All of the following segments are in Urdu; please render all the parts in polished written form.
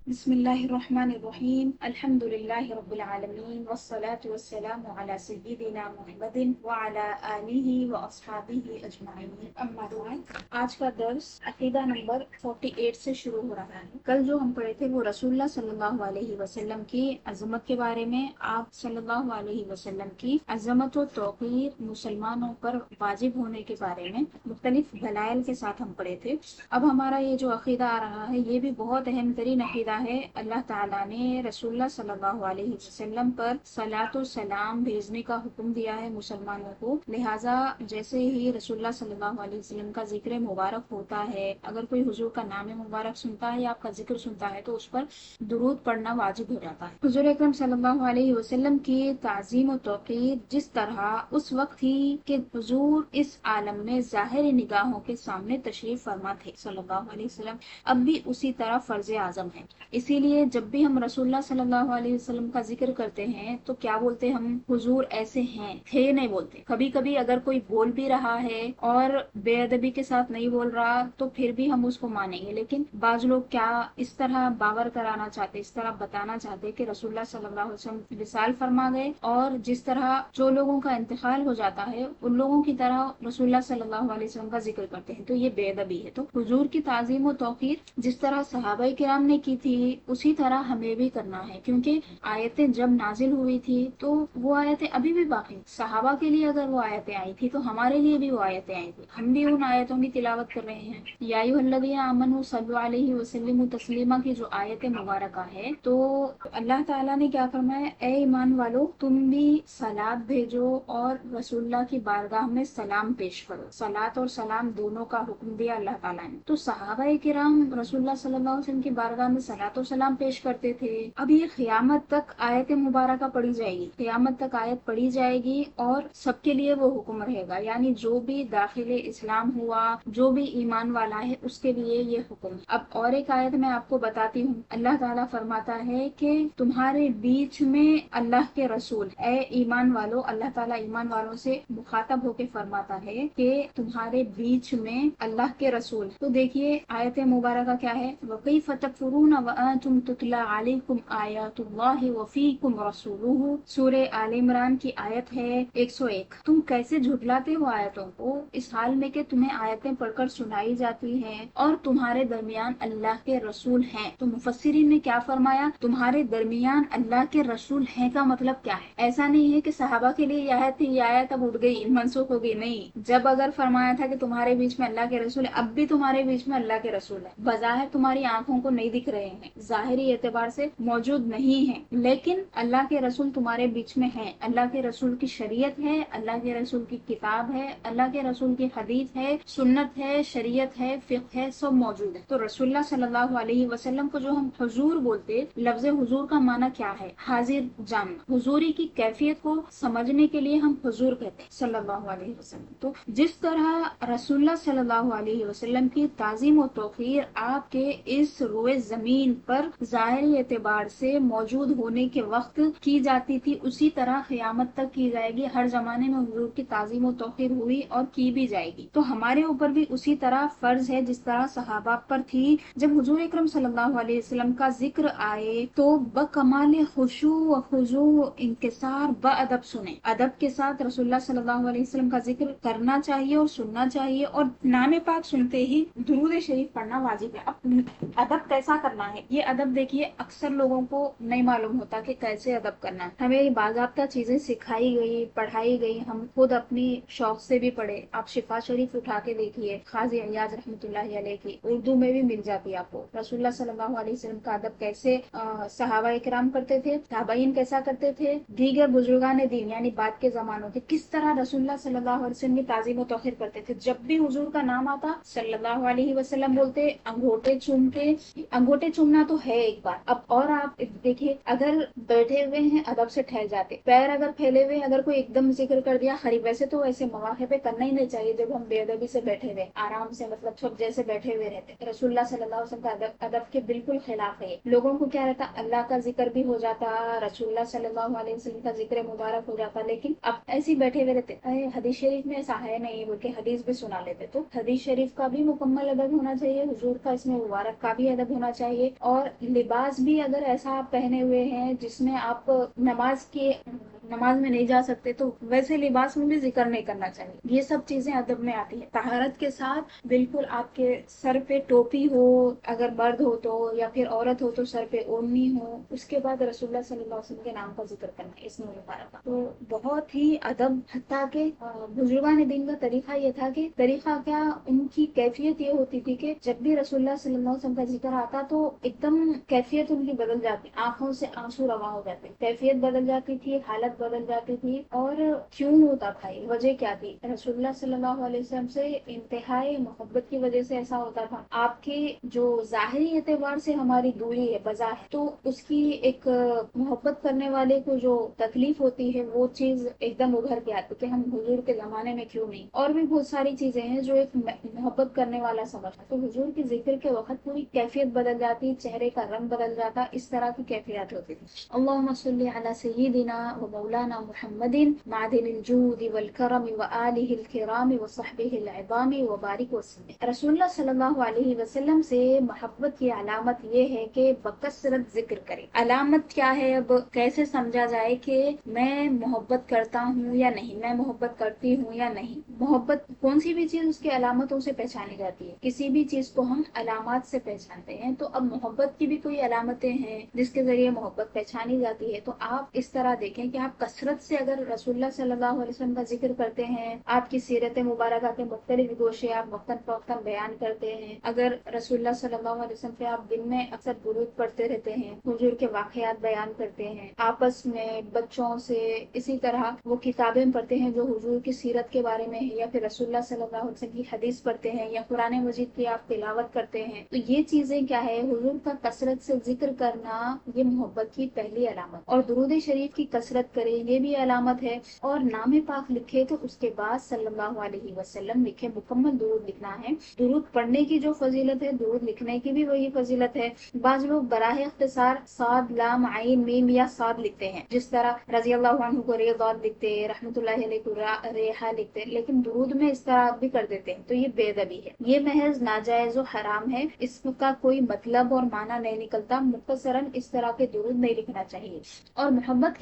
بسم اللہ الرحمن الرحیم الحمد للہ رب العالمین والصلاة والسلام علی سیدنا محمد وعلی آلہ واصحابہ اجمعین اما بعد۔ آج کا درس عقیدہ نمبر 48 سے شروع ہو رہا ہے۔ کل جو ہم پڑھے تھے وہ رسول اللہ صلی اللہ علیہ وسلم کی عظمت کے بارے میں، آپ صلی اللہ علیہ وسلم کی عظمت و توقیر مسلمانوں پر واجب ہونے کے بارے میں مختلف دلائل کے ساتھ ہم پڑھے تھے۔ اب ہمارا یہ جو عقیدہ آ رہا ہے یہ بھی بہت اہم ترین عقیدہ ہے۔ اللہ تعالیٰ نے رسول اللہ صلی اللہ علیہ وسلم پر صلاۃ و سلام بھیجنے کا حکم دیا ہے مسلمانوں کو، لہٰذا جیسے ہی رسول اللہ صلی اللہ علیہ وسلم کا ذکر مبارک ہوتا ہے، اگر کوئی حضور کا نام مبارک سنتا ہے یا آپ کا ذکر سنتا ہے تو اس پر درود پڑھنا واجب ہو جاتا ہے۔ حضور اکرم صلی اللہ علیہ وسلم کی تعظیم و توقیر جس طرح اس وقت تھی کہ حضور اس عالم میں ظاہری نگاہوں کے سامنے تشریف فرما تھے صلی اللہ علیہ وسلم، اب بھی اسی طرح فرض اعظم ہے۔ اسی لیے جب بھی ہم رسول اللہ صلی اللہ علیہ وسلم کا ذکر کرتے ہیں تو کیا بولتے ہیں؟ ہم حضور ایسے ہیں، تھے نہیں بولتے۔ کبھی کبھی اگر کوئی بول بھی رہا ہے اور بے ادبی کے ساتھ نہیں بول رہا تو پھر بھی ہم اس کو مانیں گے، لیکن بعض لوگ کیا اس طرح باور کرانا چاہتے، اس طرح بتانا چاہتے کہ رسول اللہ صلی اللہ علیہ وسلم وصال فرما گئے، اور جس طرح جو لوگوں کا انتقال ہو جاتا ہے ان لوگوں کی طرح رسول اللہ صلی اللہ علیہ وسلم کا ذکر کرتے ہیں، تو یہ بے ادبی ہے۔ تو حضور کی تعظیم و توقیر جس طرح صحابہ کرام نے کی تھی اسی طرح ہمیں بھی کرنا ہے، کیونکہ آیتیں جب نازل ہوئی تھی تو وہ آیتیں ابھی بھی باقی، صحابہ کے لیے اگر وہ آیتیں آئی تھی تو ہمارے لیے بھی وہ آیتیں آئی تھی، ہم بھی ان آیتوں کی تلاوت کر رہے ہیں۔ یا ایھا الذین آمنوا صلوا علیہ وسلموا تسلیما کی جو آیت مبارکہ ہے، تو اللہ تعالیٰ نے کیا فرمایا؟ اے ایمان والو تم بھی صلات بھیجو اور رسول اللہ کی بارگاہ میں سلام پیش کرو۔ صلات اور سلام دونوں کا حکم دیا اللہ تعالیٰ نے، تو صحابہ کرام رسول اللہ صلی اللہ علیہ وسلم کی بارگاہ میں صلات و سلام پیش کرتے تھے۔ اب یہ قیامت تک آیت مبارکہ پڑھی جائے گی، قیامت تک آیت پڑھی جائے گی اور سب کے لیے وہ حکم رہے گا، یعنی جو بھی داخل اسلام ہوا، جو بھی ایمان والا ہے اس کے لیے یہ حکم۔ اب اور ایک آیت میں آپ کو بتاتی ہوں، اللہ تعالیٰ فرماتا ہے کہ تمہارے بیچ میں اللہ کے رسول، اے ایمان والو، اللہ تعالیٰ ایمان والوں سے مخاطب ہو کے فرماتا ہے کہ تمہارے بیچ میں اللہ کے رسول۔ تو دیکھیے آیت مبارکہ کیا ہے؟ وَكَيْفَ تَكْفُرُونَ وَأَنْتُمْ تُتْلَى عَلَيْكُمْ آيَاتُ اللَّهِ وَفِيكُمْ رَسُولُهُ، سورہ آل عمران کی آیت ہے 101۔ تم کیسے جھٹلاتے ہو آیتوں کو اس حال میں کہ تمہیں آیتیں پڑھ کر سنائی جاتی ہیں اور تمہارے درمیان اللہ کے رسول ہیں۔ تو مفسرین نے کیا فرمایا؟ تمہارے درمیان اللہ کے رسول ہیں کا مطلب کیا ہے؟ ایسا نہیں ہے کہ صحابہ کے لیے یہ آیت تھی، یہ آیت اب اٹھ گئی، منسوخ ہو گئی، نہیں۔ جب اگر فرمایا تھا کہ تمہارے بیچ میں اللہ کے رسول ہے، اب بھی تمہارے بیچ میں اللہ کے رسول ہے، بظاہر تمہاری آنکھوں کو نہیں دکھ رہے ہیں، ظاہری اعتبار سے موجود نہیں ہیں، لیکن اللہ کے رسول تمہارے بیچ میں ہیں۔ اللہ کے رسول کی شریعت ہے، اللہ کے رسول کی کتاب ہے، اللہ کے رسول کی حدیث ہے، سنت ہے، شریعت ہے، فقہ ہے، سب موجود ہے۔ تو رسول اللہ صلی اللہ علیہ وسلم کو جو ہم حضور بولتے، لفظ حضور کا معنی کیا ہے؟ حاضر جاننا، حضوری کی کیفیت کو سمجھنے کے لیے ہم حضور کہتے ہیں صلی اللہ علیہ وسلم۔ تو جس طرح رسول اللہ صلی اللہ علیہ وسلم کی تعظیم و توقیر آپ کے اس روئے زمین پر ظاہری اعتبار سے موجود ہونے کے وقت کی جاتی تھی، اسی طرح قیامت تک کی جائے گی۔ ہر زمانے میں حضور کی تعظیم و توقیر ہوئی اور کی بھی جائے گی، تو ہمارے اوپر بھی اسی طرح فرض ہے جس طرح صحابہ پر تھی۔ جب حضور اکرم صلی اللہ علیہ وسلم کا ذکر آئے تو بکمال خشوع و خضوع و انکسار بادب سنیں، ادب کے ساتھ رسول اللہ صلی اللہ علیہ وسلم کا ذکر کرنا چاہیے اور سننا چاہیے، اور نام پاک سنتے ہی درود شریف پڑھنا واجب ہے۔ اب ادب کیسا کرنا ہے؟ یہ ادب دیکھیے اکثر لوگوں کو نہیں معلوم ہوتا کہ کیسے ادب کرنا ہے۔ ہمیں باضابطہ چیزیں سکھائی گئی، پڑھائی گئی، ہم خود اپنی شوق سے بھی پڑھے۔ آپ شفا شریف اٹھا کے دیکھیے، قاضی ایاز رحمۃ اللہ علیہ کی، اردو میں بھی مل جاتی ہے آپ کو۔ رسول اللہ صلی اللہ علیہ وسلم کا ادب کیسے صحابہ کرام کرتے تھے، تابعین کیسا کرتے تھے، دیگر بزرگان دین یعنی بعد کے زمانوں کے کس طرح رسول اللہ صلی اللہ علیہ وسلم کی تعظیم و توقیر کرتے تھے۔ جب بھی حضور کا نام آتا صلی اللہ علیہ وسلم بولتے، انگوٹے چومتے۔ انگوٹے چومنا تو ہے ایک بار، اب اور آپ دیکھیے اگر بیٹھے ہوئے ہیں ادب سے ٹھہر جاتے، پیر اگر پھیلے ہوئے اگر کوئی ایک دم ذکر کر دیا خریب، ویسے تو ایسے مواقع پہ کرنا ہی نہیں چاہیے جب ہم بے ادبی سے بیٹھے ہوئے، آرام سے مطلب چھپ جیسے بیٹھے ہوئے رہتے۔ رسول اللہ صلی اللہ علیہ وسلم کا ادب کے بالکل خلاف ہے۔ لوگوں کو کیا رہتا، اللہ کا ذکر بھی ہو جاتا، رسول اللہ صلی اللہ علیہ وسلم کا ذکر مبارک ہو جاتا، لیکن اب ایسے بیٹھے ہوئے رہتے، حدیث شریف میں ایسا ہے نہیں بول کے حدیث بھی سنا لیتے۔ تو حدیث شریف کا بھی مکمل ادب ہونا چاہیے، حضور کا اس میں مبارک کا بھی ادب ہونا چاہیے، اور لباس بھی اگر ایسا آپ پہنے ہوئے ہیں جس میں آپ نماز میں نہیں جا سکتے تو ویسے لباس میں بھی ذکر نہیں کرنا چاہیے. یہ سب چیزیں ادب میں آتی ہیں. طہارت کے ساتھ بالکل آپ کے سر پہ ٹوپی ہو اگر مرد ہو تو، یا پھر عورت ہو تو سر پہ اوڑھنی ہو. اس کے بعد رسول اللہ صلی اللہ علیہ وسلم کے نام کا ذکر کرنا اسم مبارکہ. تو بہت ہی ادب، حتیٰ کہ بزرگان دین کا طریقہ یہ تھا کہ طریقہ کیا، ان کی کیفیت یہ ہوتی تھی کہ جب بھی رسول اللہ صلی اللہ علیہ وسلم کا ذکر آتا تو ایک دم کیفیت ان کی بدل جاتی، آنکھوں سے آنسو رواں ہو جاتے، کیفیت بدل جاتی تھی، حالت بدل جاتی تھی. اور کیوں ہوتا تھا، یہ وجہ کیا تھی؟ رسول اللہ صلی اللہ علیہ وسلم سے انتہائی محبت کی وجہ سے ایسا ہوتا تھا. آپ کے جو ظاہری اعتبار سے ہماری دوری ہے بظاہر، تو اس کی ایک محبت کرنے والے کو جو تکلیف ہوتی ہے وہ چیز ایک دم ابھر کے آتی کہ ہم حضور کے زمانے میں کیوں نہیں. اور بھی بہت ساری چیزیں ہیں جو ایک محبت کرنے والا سمجھتا. تو حضور کی ذکر کے وقت پوری کیفیت بدل جاتی، چہرے کا رنگ بدل جاتا، اس طرح کی کیفیات ہوتی تھی. اللہم صلی علی سیدنا و مولانا محمد معدن الجود والکرم وآلہ الکرام وصحبہ العظام وبارک وسلم. رسول اللہ صلی اللہ علیہ وسلم سے محبت کی علامت یہ ہے کہ بکثرت ذکر کرے. علامت کیا ہے؟ اب کیسے سمجھا جائے کہ میں محبت کرتا ہوں یا نہیں، میں محبت کرتی ہوں یا نہیں. محبت کون سی بھی چیز اس کی علامتوں سے پہچانی جاتی ہے. کسی بھی چیز کو ہم علامات سے پہچانتے ہیں. تو اب محبت کی بھی کوئی علامتیں ہیں جس کے ذریعے محبت پہچانی جاتی ہے. تو آپ اس طرح دیکھیں کہ آپ کثرت سے اگر رسول اللہ صلی اللہ علیہ وسلم کا ذکر کرتے ہیں، آپ کی سیرت مبارکہ کے مختلف گوشے آپ وقتاً فوقتاً بیان کرتے ہیں، اگر رسول اللہ صلی اللہ علیہ وسلم پہ آپ دن میں اکثر درود پڑھتے رہتے ہیں، حضور کے واقعات بیان کرتے ہیں، آپس میں بچوں سے اسی طرح وہ کتابیں پڑھتے ہیں جو حضور کی سیرت کے بارے میں ہے، یا پھر رسول اللہ صلی اللہ علیہ وسلم کی حدیث پڑھتے ہیں، یا قرآن مجید کی آپ تلاوت کرتے ہیں. تو یہ چیزیں کیا ہے؟ حضور کا کثرت سے ذکر کرنا یہ محبت کی پہلی علامت. اور درود شریف کی کثرت کرے یہ بھی علامت ہے. اور نام پاک لکھے تو اس کے بعد صلی اللہ علیہ وسلم لکھے. مکمل درود لکھنا ہے. درود پڑھنے کی جو فضیلت ہے، درود لکھنے کی بھی وہی فضیلت ہے. بعض لوگ براہ اختصار صاد لام عین میم یا صاد لکھتے ہیں، جس طرح رضی اللہ عنہ کو ریضاد لکھتے، رحمت اللہ علیہ کو ریحہ لکھتے، لیکن درود میں اس طرح بھی کر دیتے ہیں. تو یہ بے ادبی ہے، یہ محض ناجائز و حرام ہے. اس کا کوئی مطلب اور معنی نہیں نکلتا. مختصراً اس طرح کے درود نہیں لکھنا چاہیے. اور محبت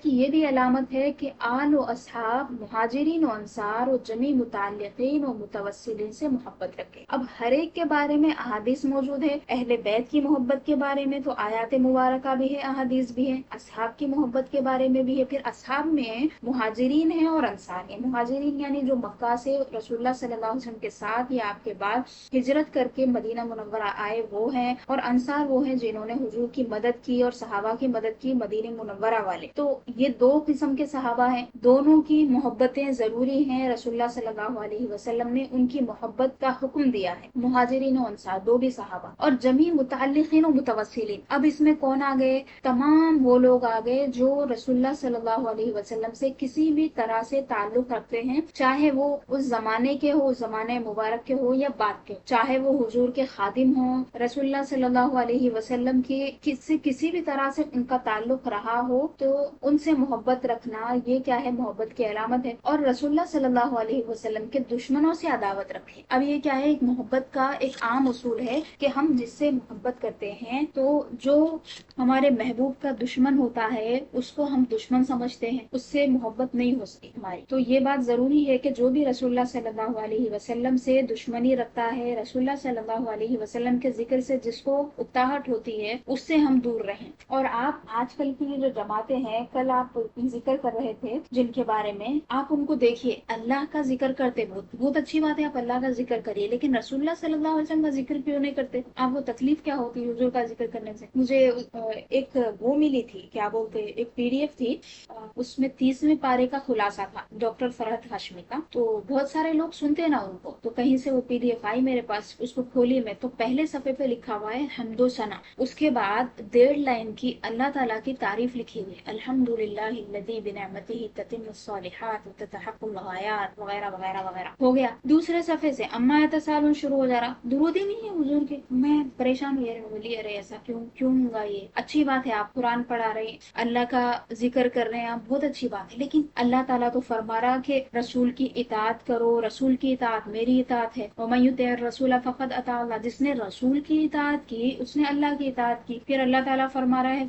کی یہ بھی علامت ہے کہ آل و اصحاب، مہاجرین و انصار و جمیع متعلقین و متوسلین سے محبت رکھے. اب ہر ایک کے بارے میں احادیث موجود ہے. اہل بیت کی محبت کے بارے میں تو آیات مبارکہ بھی ہے، احادیث بھی ہے. اصحاب کی محبت کے بارے میں بھی ہے. پھر اصحاب میں مہاجرین ہیں اور انصار ہیں. مہاجرین یعنی جو مکہ سے رسول اللہ صلی اللہ علیہ وسلم کے ساتھ یا آپ کے بعد ہجرت کر کے مدینہ منورہ آئے وہ ہیں، اور انصار وہ ہیں جنہوں نے حضور کی مدد کی اور صحابہ کی مدد کی، مدینہ منورہ والے. تو یہ دو قسم کے صحابہ ہیں، دونوں کی محبتیں ضروری ہیں. رسول اللہ صلی اللہ علیہ وسلم نے ان کی محبت کا حکم دیا ہے. مہاجرین و انصار دو بھی صحابہ، اور جمیع متعلقین و متوسلین. اب اس میں کون آ گئے؟ تمام وہ لوگ آ گئے جو رسول اللہ صلی اللہ علیہ وسلم سے کسی بھی طرح سے تعلق رکھتے ہیں، چاہے وہ اس زمانے کے ہو، اس زمانے مبارک کے ہو یا بعد کے، چاہے وہ حضور کے خادم ہوں. رسول اللہ صلی اللہ علیہ وسلم کی کسی بھی طرح سے ان کا تعلق رہا ہو تو ان سے محبت رکھنا یہ کیا ہے؟ محبت کی علامت ہے. اور رسول اللہ صلی اللہ علیہ وسلم کے دشمنوں سے عداوت رکھے. اب یہ کیا ہے؟ ایک محبت کا ایک عام اصول ہے کہ ہم جس سے محبت کرتے ہیں تو جو ہمارے محبوب کا دشمن ہوتا ہے اس کو ہم دشمن سمجھتے ہیں، اس سے محبت نہیں ہو سکتی ہماری. تو یہ بات ضروری ہے کہ جو بھی رسول اللہ صلی اللہ علیہ وسلم سے دشمنی رکھتا ہے، رسول اللہ صلی اللہ علیہ وسلم کے ذکر سے جس کو اکتاہٹ ہوتی ہے، اس سے ہم دور رہیں. اور آپ آج کل کی جو جماعتیں ہیں، کل آپ ذکر کر رہے تھے جن کے بارے میں، آپ ان کو دیکھیے اللہ کا ذکر کرتے، بہت اچھی بات ہے آپ اللہ کا ذکر کریے، لیکن رسول اللہ صلی اللہ علیہ وسلم کا ذکر کیوں نہیں کرتے؟ آپ کو تکلیف کیا ہوتی ہے حضور کا ذکر کرنے سے؟ مجھے ایک وہ ملی تھی، کیا بولتے، ایک PDF تھی، اس میں 30ویں پارے کا خلاصہ تھا ڈاکٹر فرحت ہاشمی کا. تو بہت سارے لوگ سنتے نا ان کو، تو کہیں سے وہ PDF آئی میرے پاس، اس کو کھولی میں تو پہلے صفحے پہ لکھا ہوا ہے حمد و ثنا، اس کے بعد 1.5 لائن کی اللہ تعالیٰ کی تعریف لکھی ہوئی ہے. الحمد للہ الذی بنعمتہ تتم الصالحات وتتحقق الغایات وغیرہ وغیرہ وغیرہ ہو گیا. دوسرے صفحے سے اما یتساءلون شروع ہو جا رہا. درود ہی نہیں ہے حضور کے. میں پریشان ہوئی بولی ارے ایسا کیوں ہوگا؟ یہ اچھی بات ہے، آپ قرآن پڑھا رہے ہیں، اللہ کا ذکر کر رہے ہیں، بہت اچھی بات ہے، لیکن اللہ تعالیٰ تو فرما رہا کہ رسول کی اطاعت کرو. رسول کی اطاعت میری اطاعت ہے. وَمَن يُطِعِ الرَّسُولَ فَقَدْ أَطَاعَ اللَّهَ. جس نے رسول کی اطاعت کی اس نے اللہ کی اطاعت کی. پھر اللہ تعالیٰ فرما رہا ہے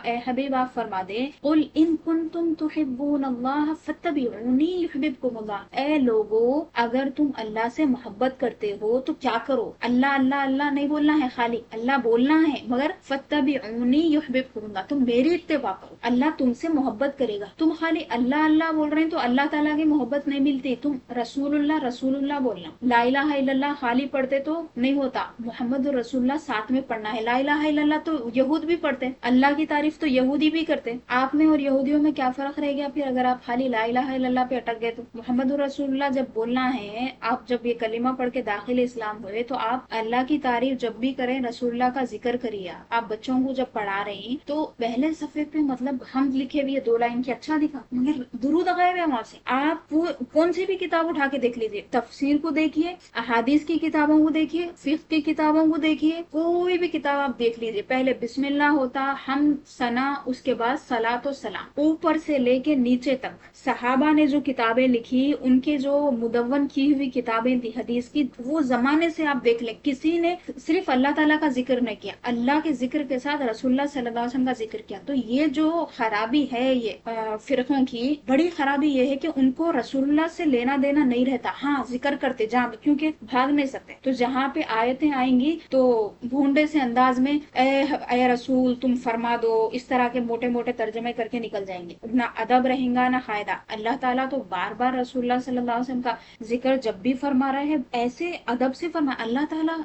اے حبیب آپ فرما دے قُلْ إِن كُنتُمْ تُحِبُّونَ اللَّهَ فَاتَّبِعُونِي يُحْبِبْكُمُ اللَّهُ. اے لوگو اگر تم اللہ سے محبت کرتے ہو تو کیا کرو؟ اللہ اللہ اللہ نہیں بولنا ہے، خالی اللہ بولنا ہے، مگر فَاتَّبِعُونِي يُحْبِبْكُمُ اللَّهُ. تم میری اتباع کرو، اللہ تم سے محبت کرے گا. تم خالی اللہ اللہ بول رہے ہیں تو اللہ تعالیٰ کی محبت نہیں ملتی. تم رسول اللہ بولنا. لا الہ الا اللہ خالی پڑھتے تو نہیں ہوتا، محمد رسول اللہ ساتھ میں پڑھنا ہے. لا الہ الا اللہ تو یہود بھی پڑھتے، اللہ کی تعریف تو یہودی بھی کرتے. آپ میں اور یہودیوں میں کیا فرق رہ گیا پھر اگر آپ خالی لا الہ الا اللہ پہ اٹک گئے تو؟ محمد رسول اللہ جب بولنا ہے، آپ جب یہ کلمہ پڑھ کے داخل اسلام ہوئے تو آپ اللہ کی تعریف جب بھی کریں رسول اللہ کا ذکر کریے. آپ بچوں کو جب پڑھا رہے ہیں تو پہلے صفحے پہ مطلب حمد لکھے ہوئے 2 لائن کی اچھا دکھا، مگر درود غائب ہے وہاں سے. آپ کون سی بھی کتاب اٹھا کے دیکھ لیجیے، تفسیر کو دیکھیے، احادیث کی کتابوں کو دیکھیے، فقہ کی کتابوں کو دیکھیے، کوئی بھی کتاب آپ دیکھ لیجیے، پہلے بسم اللہ ہوتا، حمد ثنا، اس کے بعد صلاۃ و سلام، اوپر سے لے کے نیچے تک. صحابہ نے جو کتابیں لکھی، ان کے جو مدون کی ہوئی کتابیں تھی حدیث کی، وہ زمانے سے آپ دیکھ لیں کسی نے صرف اللہ تعالیٰ کا ذکر نہیں کیا، اللہ کے ذکر کے ساتھ رسول اللہ صلی اللہ علیہ وسلم کا ذکر کیا. تو یہ جو خرابی ہے یہ فرقوں کی بڑی خرابی یہ ہے کہ ان کو رسول اللہ سے لینا دینا نہیں رہتا. ہاں ذکر کرتے جہاں کیونکہ بھاگ نہیں سکتے، تو جہاں پہ آیتیں آئیں گی تو بھونڈے سے انداز میں اے رسول تم فرما دو، اس طرح کے موٹے موٹے ترجمے کر کے نکل جائیں گے. نہ ادب رہیں گا نہ قاعدہ. اللہ تعالیٰ تو بار بار رسول اللہ صلی اللہ علیہ وسلم کا ذکر جب بھی فرما رہے ہیں ایسے ادب سے فرما. اللہ تعالیٰ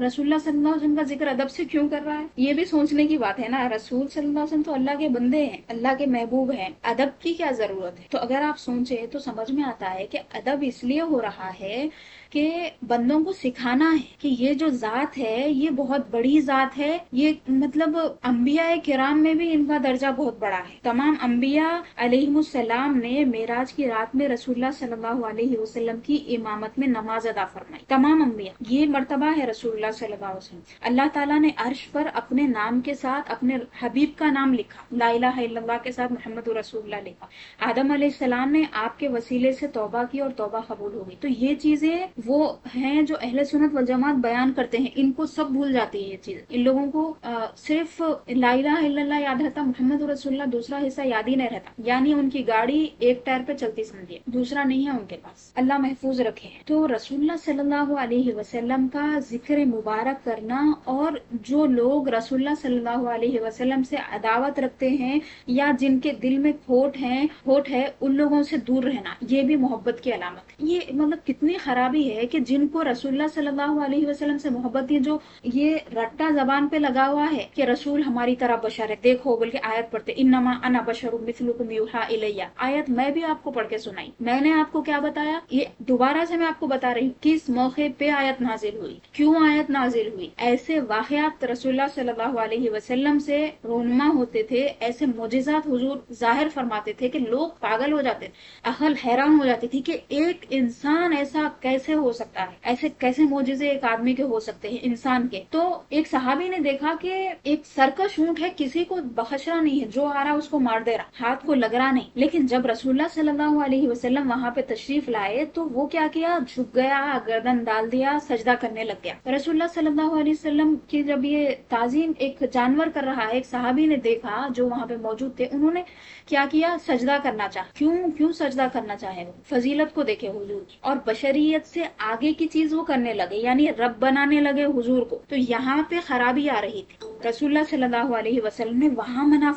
رسول اللہ صلی اللہ علیہ وسلم کا ذکر ادب سے کیوں کر رہا ہے؟ یہ بھی سوچنے کی بات ہے نا. رسول صلی اللہ علیہ وسلم تو اللہ کے بندے ہیں، اللہ کے محبوب ہیں، ادب کی کیا ضرورت ہے؟ تو اگر آپ سوچیں تو سمجھ میں آتا ہے کہ ادب اس لیے ہو رہا ہے کہ بندوں کو سکھانا ہے کہ یہ جو ذات ہے یہ بہت بڑی ذات ہے. یہ مطلب انبیاء کرام میں بھی ان کا درجہ بہت بڑا ہے. تمام انبیاء علیہم السلام نے معراج کی رات میں رسول اللہ صلی اللہ علیہ وسلم کی امامت میں نماز ادا فرمائی. تمام انبیاء، یہ مرتبہ ہے رسول اللہ صلی اللہ علیہ وسلم. اللہ تعالیٰ نے عرش پر اپنے نام کے ساتھ اپنے حبیب کا نام لکھا، لا الہ الا اللہ کے ساتھ محمد رسول اللہ لکھا. آدم علیہ السلام نے آپ کے وسیلے سے توبہ کی اور توبہ قبول ہو گئی. تو یہ چیزیں وہ ہیں جو اہل سنت والجماعت بیان کرتے ہیں، ان کو سب بھول جاتی ہے یہ چیز. ان لوگوں کو صرف لا الہ الا اللہ یاد رہتا، محمد رسول اللہ دوسرا حصہ یاد ہی نہیں رہتا. یعنی ان کی گاڑی ایک ٹائر پہ چلتی سمجھیے، دوسرا نہیں ہے ان کے پاس. اللہ محفوظ رکھے. تو رسول اللہ صلی اللہ علیہ وسلم کا ذکر مبارک کرنا، اور جو لوگ رسول اللہ صلی اللہ علیہ وسلم سے عداوت رکھتے ہیں یا جن کے دل میں کھوٹ ہے ان لوگوں سے دور رہنا، یہ بھی محبت کی علامت ہے. یہ مطلب کتنی خرابی ہے کہ جن کو رسول اللہ صلی اللہ علیہ وسلم سے محبت ہے، جو یہ رٹا زبان پہ لگا ہوا ہے کہ رسول ہماری طرح بشر ہے. دیکھو بلکہ آیت پڑھتے انما انا بشر مثلکم یوحی الی، آیت میں بھی آپ کو پڑھ کے سنائی. میں نے آپ کو کیا بتایا؟ یہ دوبارہ سے میں آپ کو بتا رہی ہوں کس موقع پہ آیت نازل ہوئی، کیوں آیت نازل ہوئی. ایسے واقعات رسول اللہ صلی اللہ علیہ وسلم سے رونما ہوتے تھے، ایسے معجزات حضور ظاہر فرماتے تھے کہ لوگ پاگل ہو جاتے، عقل حیران ہو جاتی تھی کہ ایک انسان ایسا کیسے ہو سکتا ہے، ایسے کیسے معجزے ایک آدمی کے ہو سکتے ہیں انسان کے. تو ایک صحابی نے دیکھا کہ ایک سرکش اونٹ ہے، کسی کو بخش رہا نہیں ہے، جو آ رہا اس کو مار دے رہا، ہاتھ کو لگ رہا نہیں. لیکن جب رسول اللہ صلی اللہ علیہ وسلم وہاں پہ تشریف لائے تو وہ کیا کیا؟ جھک گیا، گردن ڈال دیا، سجدہ کرنے لگ گیا. رسول اللہ صلی اللہ علیہ وسلم کی جب یہ تعظیم ایک جانور کر رہا ہے، ایک صحابی نے دیکھا جو وہاں پہ موجود تھے، انہوں نے کیا کیا؟ سجدہ کرنا چاہا. کیوں سجدہ کرنا چاہے؟ وہ فضیلت کو دیکھے حضور کی، اور بشریت سے آگے کی چیز وہ کرنے لگے، یعنی رب بنانے لگے حضور کو. تو یہاں پہ خرابی آ رہی تھی. رسول اللہ صلی اللہ علیہ وسلم نے وہاں منع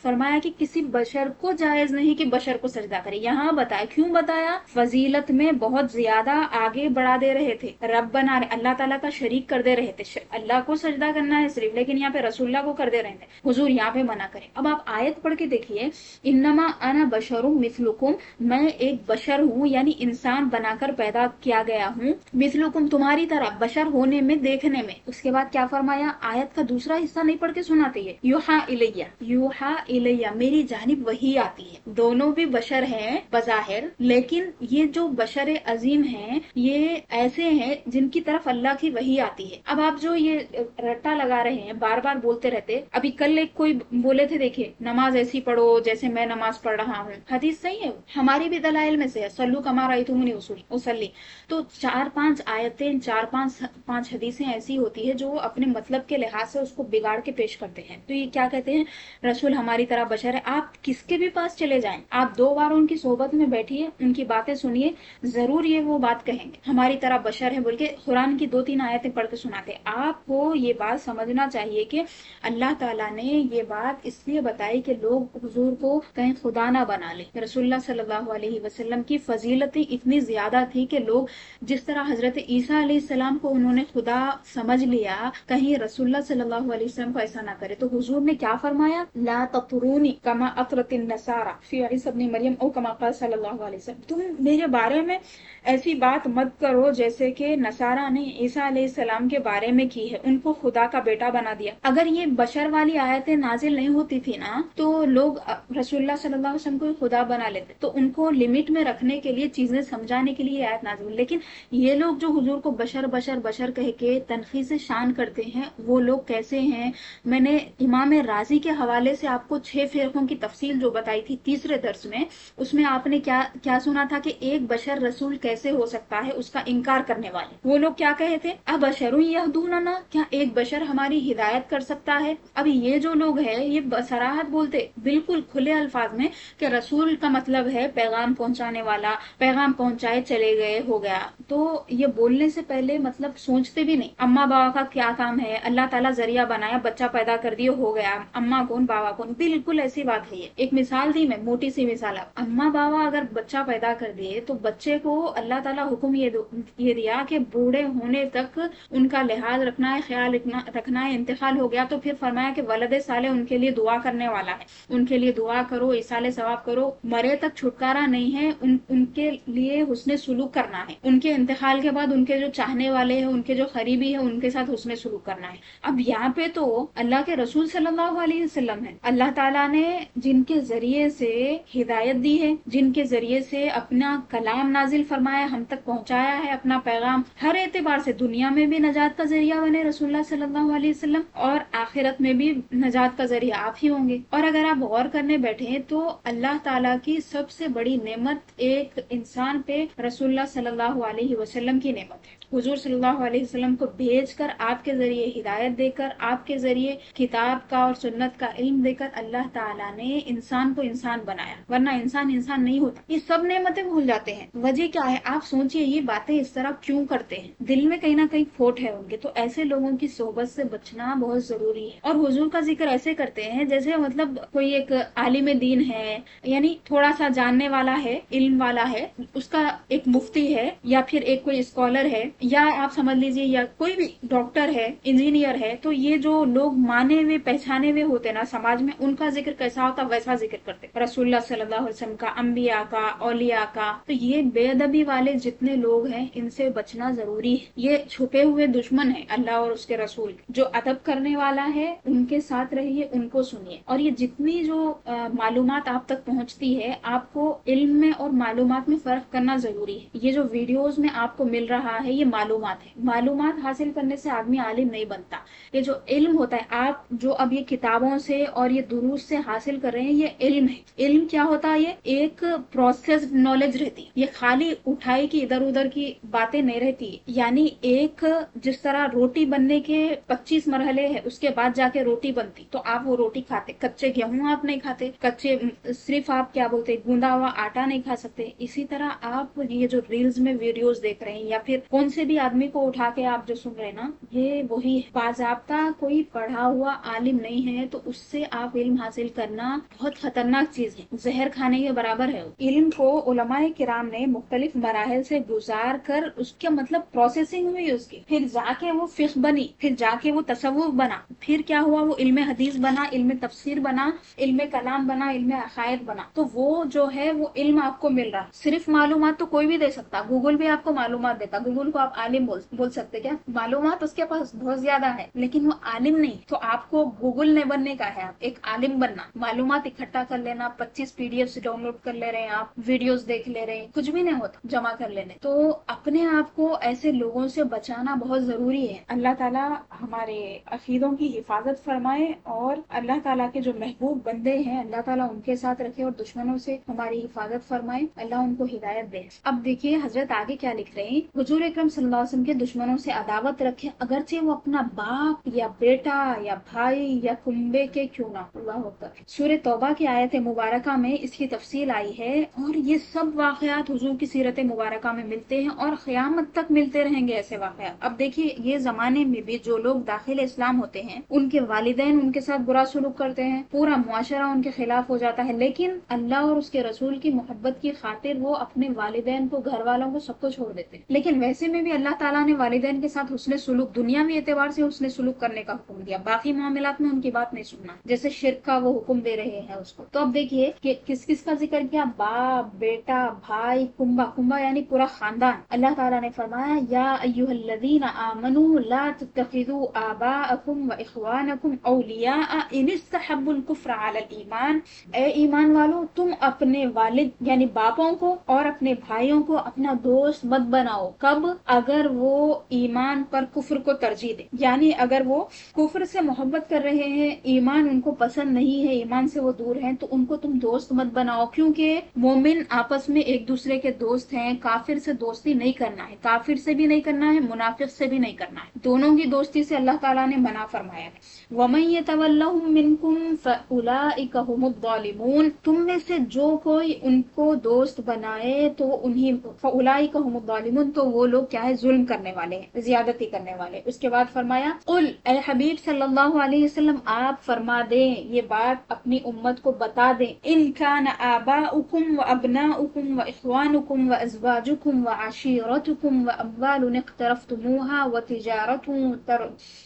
فرمایا کہ کسی بشر کو جائز نہیں کہ بشر کو سجدہ کرے. یہاں بتایا، کیوں بتایا؟ فضیلت میں بہت زیادہ آگے بڑھا دے رہے تھے، رب بنا رہے، اللہ تعالیٰ کا شریک کر دے رہے تھے. اللہ کو سجدہ کرنا ہے صرف، لیکن یہاں پہ رسول اللہ کو کر دے رہے تھے. حضور یہاں پہ منع کرے. اب آپ آیت پڑھ کے دیکھیے، انما انا بشر مثلکم، میں ایک بشر ہوں، یعنی انسان بنا کر پیدا کیا گیا ہوں، مثلکم تمہاری طرح، بشر ہونے میں، دیکھنے میں. اس کے بعد کیا فرمایا؟ آیت کا دوسرا حصہ حصہ نہیں پڑھ کے سناتے یہ یوحا الیہ، یوحا الیہ میری جانب وحی آتی ہے. دونوں بھی بشر ہیں بظاہر، لیکن یہ جو بشر عظیم ہیں یہ ایسے ہیں جن کی طرف اللہ کی وحی آتی ہے. اب آپ جو یہ رٹا لگا رہے ہیں، بار بار بولتے رہتے. ابھی کل ایک کوئی بولے تھے، دیکھیے نماز ایسی پڑھو جیسے میں نماز پڑھ رہا ہوں. حدیث صحیح ہے، ہماری بھی دلائل میں سے ہے، صلو کما رأیتمونی اصلی. تو 4-5 آیتیں، 4-5 حدیثیں ایسی ہوتی ہے جو اپنے مطلب کے لحاظ سے اس کو بگاڑ کے پیش کرتے ہیں. تو یہ کیا کہتے ہیں، رسول ہماری طرح بشر ہے. آپ کس کے بھی پاس چلے جائیں، آپ 2 بار ان کی صحبت میں بیٹھیے، ان کی باتیں سنیے، ضرور یہ وہ بات کہیں گے ہماری طرح بشر ہے بول کے. قرآن کی 2-3 آیتیں پڑھ کے سناتے. آپ کو یہ بات سمجھنا چاہیے کہ اللہ تعالیٰ نے یہ بات اس لیے بتائی کہ لوگ حضور کو کہیں خدا نہ بنا لے. رسول اللہ صلی اللہ علیہ وسلم کی فضیلتیں اتنی زیادہ تھی کہ لوگ جس طرح حضرت عیسیٰ علیہ السلام کو انہوں نے خدا سمجھ لیا، کہیں رسول اللہ صلی اللہ علیہ وسلم کو ایسا نہ کرے. تو حضور نے کیا فرمایا، لا تطرونی کما اطرت النصارى فی عیسی ابن مریم او کما قال صلی اللہ علیہ وسلم. تم میرے بارے میں ایسی بات مت کرو جیسے کہ نصارہ نے عیسیٰ علیہ السلام کے بارے میں کی ہے، ان کو خدا کا بیٹا بنا دیا. اگر یہ بشر والی آیتیں نازل نہیں ہوتی تھی نا تو لوگ رسول اللہ صلی اللہ علیہ وسلم کو خدا بنا لیتے. تو ان کو لمٹ میں رکھنے کے لیے، چیزیں سمجھانے کے لیے آیت نازل. لیکن یہ لوگ جو حضور کو بشر بشر بشر کہہ کے تنقید شان کرتے ہیں، وہ لوگ کیسے ہیں. میں نے امام رازی کے حوالے سے آپ کو 6 فرقوں کی تفصیل جو بتائی تھی تیسرے درس میں، اس میں آپ نے کیا سنا تھا کہ ایک بشر رسول کیسے ہو سکتا ہے، اس کا انکار کرنے والے. وہ لوگ کیا کہے تھے، ابشر یہدوننا، کیا ایک بشر ہماری ہدایت کر سکتا ہے. اب یہ جو لوگ ہیں یہ بصراحت بولتے بالکل کھلے الفاظ میں کہ رسول کا مطلب ہے پیغام پہنچانے والا، پیغام پہنچائے چلے گئے ہو گیا. تو یہ بولنے سے پہلے مطلب سوچتے بھی نہیں. اماں بابا کا کیا کام ہے، اللہ تعالیٰ ذریعہ بنایا، بچہ پیدا کر دیا، ہو گیا. اماں کون بابا کون، بالکل ایسی بات ہے. یہ ایک مثال دی میں، موٹی سی مثال. اماں بابا اگر بچہ پیدا کر دیے تو بچے کو اللہ تعالیٰ حکم یہ دیا کہ بوڑھے ہونے تک ان کا لحاظ رکھنا ہے، خیال رکھنا ہے. انتقال ہو گیا تو پھر فرمایا کہ ولد صالح ان کے لیے دعا کرنے والا ہے، ان کے لیے دعا کرو، ایصال ثواب کرو. مرے تک چھٹکارا نہیں ہے، ان کے لیے حسن سلوک کرنا ہے. ان کے انتقال کے بعد ان کے جو چاہنے والے ہیں، ان کے جو قریبی ہیں، ان کے ساتھ حسن سلوک کرنا ہے. اب یہاں پہ تو اللہ کے رسول صلی اللہ علیہ وسلم ہے. اللہ تعالیٰ نے جن کے ذریعے سے ہدایت دی ہے، جن کے ذریعے سے اپنا کلام نازل فرمایا، ہم تک پہنچایا ہے اپنا پیغام، ہر اعتبار سے دنیا میں بھی نجات کا ذریعہ بنے رسول اللہ صلی اللہ علیہ وسلم، اور آخرت میں بھی نجات کا ذریعہ آپ ہی ہوں گے. اور اگر آپ غور کرنے بیٹھیں تو اللہ تعالیٰ کی سب سے بڑی نعمت ایک انسان پہ رسول اللہ صلی اللہ علیہ وسلم کی نعمت ہے. حضور صلی اللہ علیہ وسلم کو بھیج کر، آپ کے ذریعے ہدایت دے کر، آپ کے ذریعے کتاب کا اور سنت کا علم دے کر اللہ تعالیٰ نے انسان کو انسان بنایا، ورنہ انسان نہیں ہوتا. یہ سب نعمتیں بھول جاتے ہیں. وجہ کیا ہے، آپ سوچئے یہ باتیں اس طرح کیوں کرتے ہیں، دل میں کہیں نہ کہیں کھوٹ ہے ان کے. تو ایسے لوگوں کی صحبت سے بچنا بہت ضروری ہے. اور حضور کا ذکر ایسے کرتے ہیں جیسے مطلب کوئی ایک عالم دین ہے، یعنی تھوڑا سا جاننے والا ہے، علم والا ہے، اس کا ایک مفتی ہے، یا پھر ایک کوئی اسکالر ہے، یا آپ سمجھ لیجئے یا کوئی بھی ڈاکٹر ہے، انجینئر ہے. تو یہ جو لوگ مانے ہوئے پہچانے ہوئے ہوتے نا سماج میں، ان کا ذکر کیسا ہوتا ویسا ذکر کرتے رسول اللہ صلی اللہ علیہ وسلم کا، انبیاء کا، اولیاء کا. تو یہ بے ادبی والے جتنے لوگ ہیں ان سے بچنا ضروری ہے. یہ چھپے ہوئے دشمن ہیں اللہ اور اس کے رسول. جو ادب کرنے والا ہے ان کے ساتھ رہیے، ان کو سنیے. اور یہ جتنی جو معلومات آپ تک پہنچتی ہے، آپ کو علم میں اور معلومات میں فرق کرنا ضروری ہے. یہ جو ویڈیوز میں آپ کو مل رہا ہے یہ معلومات ہے. معلومات حاصل کرنے سے آدمی عالم نہیں بنتا. یہ جو علم ہوتا ہے، آپ جو اب یہ کتابوں سے اور یہ دروس سے حاصل کر رہے ہیں، یہ علم ہے. علم کیا ہوتا ہے، یہ ایک پروسیسڈ نالج رہتی. یہ خالی اٹھائی کی ادھر ادھر کی باتیں نہیں رہتی. یعنی ایک جس طرح روٹی بننے کے 25 مرحلے ہیں، اس کے بعد جا کے روٹی بنتی. تو آپ وہ روٹی کھاتے، کچے گیہوں آپ نہیں کھاتے، کچے صرف آپ کیا بولتے گوندا ہوا آٹا نہیں کھا سکتے. اسی طرح آپ یہ جو ریلز میں ویڈیوز دیکھ رہے ہیں، یا پھر کون سے بھی آدمی کو اٹھا کے آپ جو سن رہے ہیں نا، یہ وہی ہے. باضابطہ کوئی پڑھا ہوا عالم نہیں ہے تو اس سے آپ علم حاصل کرنا بہت خطرناک چیز ہے، زہر کھانے کے برابر ہے. علم کو علماء کرام نے مختلف مراحل سے گزار کر اس کے مطلب پروسیسنگ ہوئی اس کی، پھر جا کے وہ فقہ بنی، پھر جا کے وہ تصوف بنا، پھر کیا ہوا وہ علم حدیث بنا، علم تفسیر بنا، علم کلام بنا، علم عقائد بنا. تو وہ جو ہے وہ علم آپ کو مل رہا. صرف معلومات تو کوئی بھی دے سکتا، گوگل بھی آپ کو معلومات دیتا. گوگل کو آپ آپ عالم بول سکتے کیا؟ معلومات اس کے پاس بہت زیادہ ہے لیکن وہ عالم نہیں. تو آپ کو گوگل نہیں بننے کا ہے, آپ ایک عالم بننا. معلومات اکٹھا کر لینا, 25 PDF ڈاؤن لوڈ کر لے رہے ہیں آپ, ویڈیوز دیکھ لے رہے ہیں, کچھ بھی نہیں ہوتا جمع کر لینے. تو اپنے آپ کو ایسے لوگوں سے بچانا بہت ضروری ہے. اللہ تعالیٰ ہمارے عقیدوں کی حفاظت فرمائے اور اللہ تعالیٰ کے جو محبوب بندے ہیں اللہ تعالیٰ ان کے ساتھ رکھے اور دشمنوں سے ہماری حفاظت فرمائے, اللہ ان کو ہدایت دے. اب دیکھیے حضرت آگے کیا لکھ رہے ہیں, حضور اکرم صلی اللہ علیہ وسلم کے دشمنوں سے عداوت رکھے اگرچہ وہ اپنا باپ یا بیٹا یا بھائی یا کنبے کے کیوں نہ. اللہ اکبر. سورہ توبہ کی آیت مبارکہ میں اس کی تفصیل آئی ہے اور یہ سب واقعات حضور کی سیرت مبارکہ میں ملتے ہیں اور قیامت تک ملتے رہیں گے ایسے واقعات. اب دیکھیے یہ زمانے میں بھی جو لوگ داخل اسلام ہوتے ہیں ان کے والدین ان کے ساتھ برا سلوک کرتے ہیں, پورا معاشرہ ان کے خلاف ہو جاتا ہے, لیکن اللہ اور اس کے رسول کی محبت کی خاطر وہ اپنے والدین کو, گھر والوں کو, سب کو چھوڑ دیتے ہیں. لیکن ویسے میں بھی اللہ تعالیٰ نے والدین کے ساتھ حسن سلوک, دنیاوی اعتبار سے حسن سلوک کرنے کا حکم دیا, باقی معاملات میں ان کی بات نہیں سننا, جیسے شرک کا وہ حکم دے رہے ہیں اس کو. تو اب دیکھیے کہ کس کس کا ذکر کیا, باپ, بیٹا, بھائی, کنبا یعنی پورا خاندان. اللہ تعالیٰ نے فرمایا یا ایھا الذین آمنوا لا تتخذوا آباءکم واخوانکم اولیاء ان استحبوا الکفر علی الایمان. اے ایمان والو تم اپنے والد یعنی باپوں کو اور اپنے بھائیوں کو اپنا دوست مت بناؤ. کب؟ اگر وہ ایمان پر کفر کو ترجیح دے, یعنی اگر وہ کفر سے محبت کر رہے ہیں, ایمان ان کو پسند نہیں ہے, ایمان سے وہ دور ہیں, تو ان کو تم دوست مت بناؤ. کیونکہ مومن آپس میں ایک دوسرے کے دوست ہیں, کافر سے دوستی نہیں کرنا ہے, کافر سے بھی نہیں کرنا ہے, منافق سے بھی نہیں کرنا ہے. دونوں کی دوستی سے اللہ تعالیٰ نے منع فرمایا ہے. وَمَن يَتَوَلَّهُم مِّنكُمْ فَأُولَٰئِكَ هُمُ الظَّالِمُونَ. تم میں سے جو کوئی ان کو دوست بنائے تو انہیں فَأُولَٰئِكَ هُمُ الظَّالِمُونَ, تو وہ لوگ کیا ہے, ظلم کرنے والے ہیں, زیادتی کرنے والے. اس کے بعد فرمایا قل, اے حبیب صلی اللہ علیہ وسلم آپ فرما دیں, یہ بات اپنی امت کو بتا دیں, ان کان آباؤکم وابناؤکم واخوانکم وازواجکم وعشیرتکم واموال اقترفتموها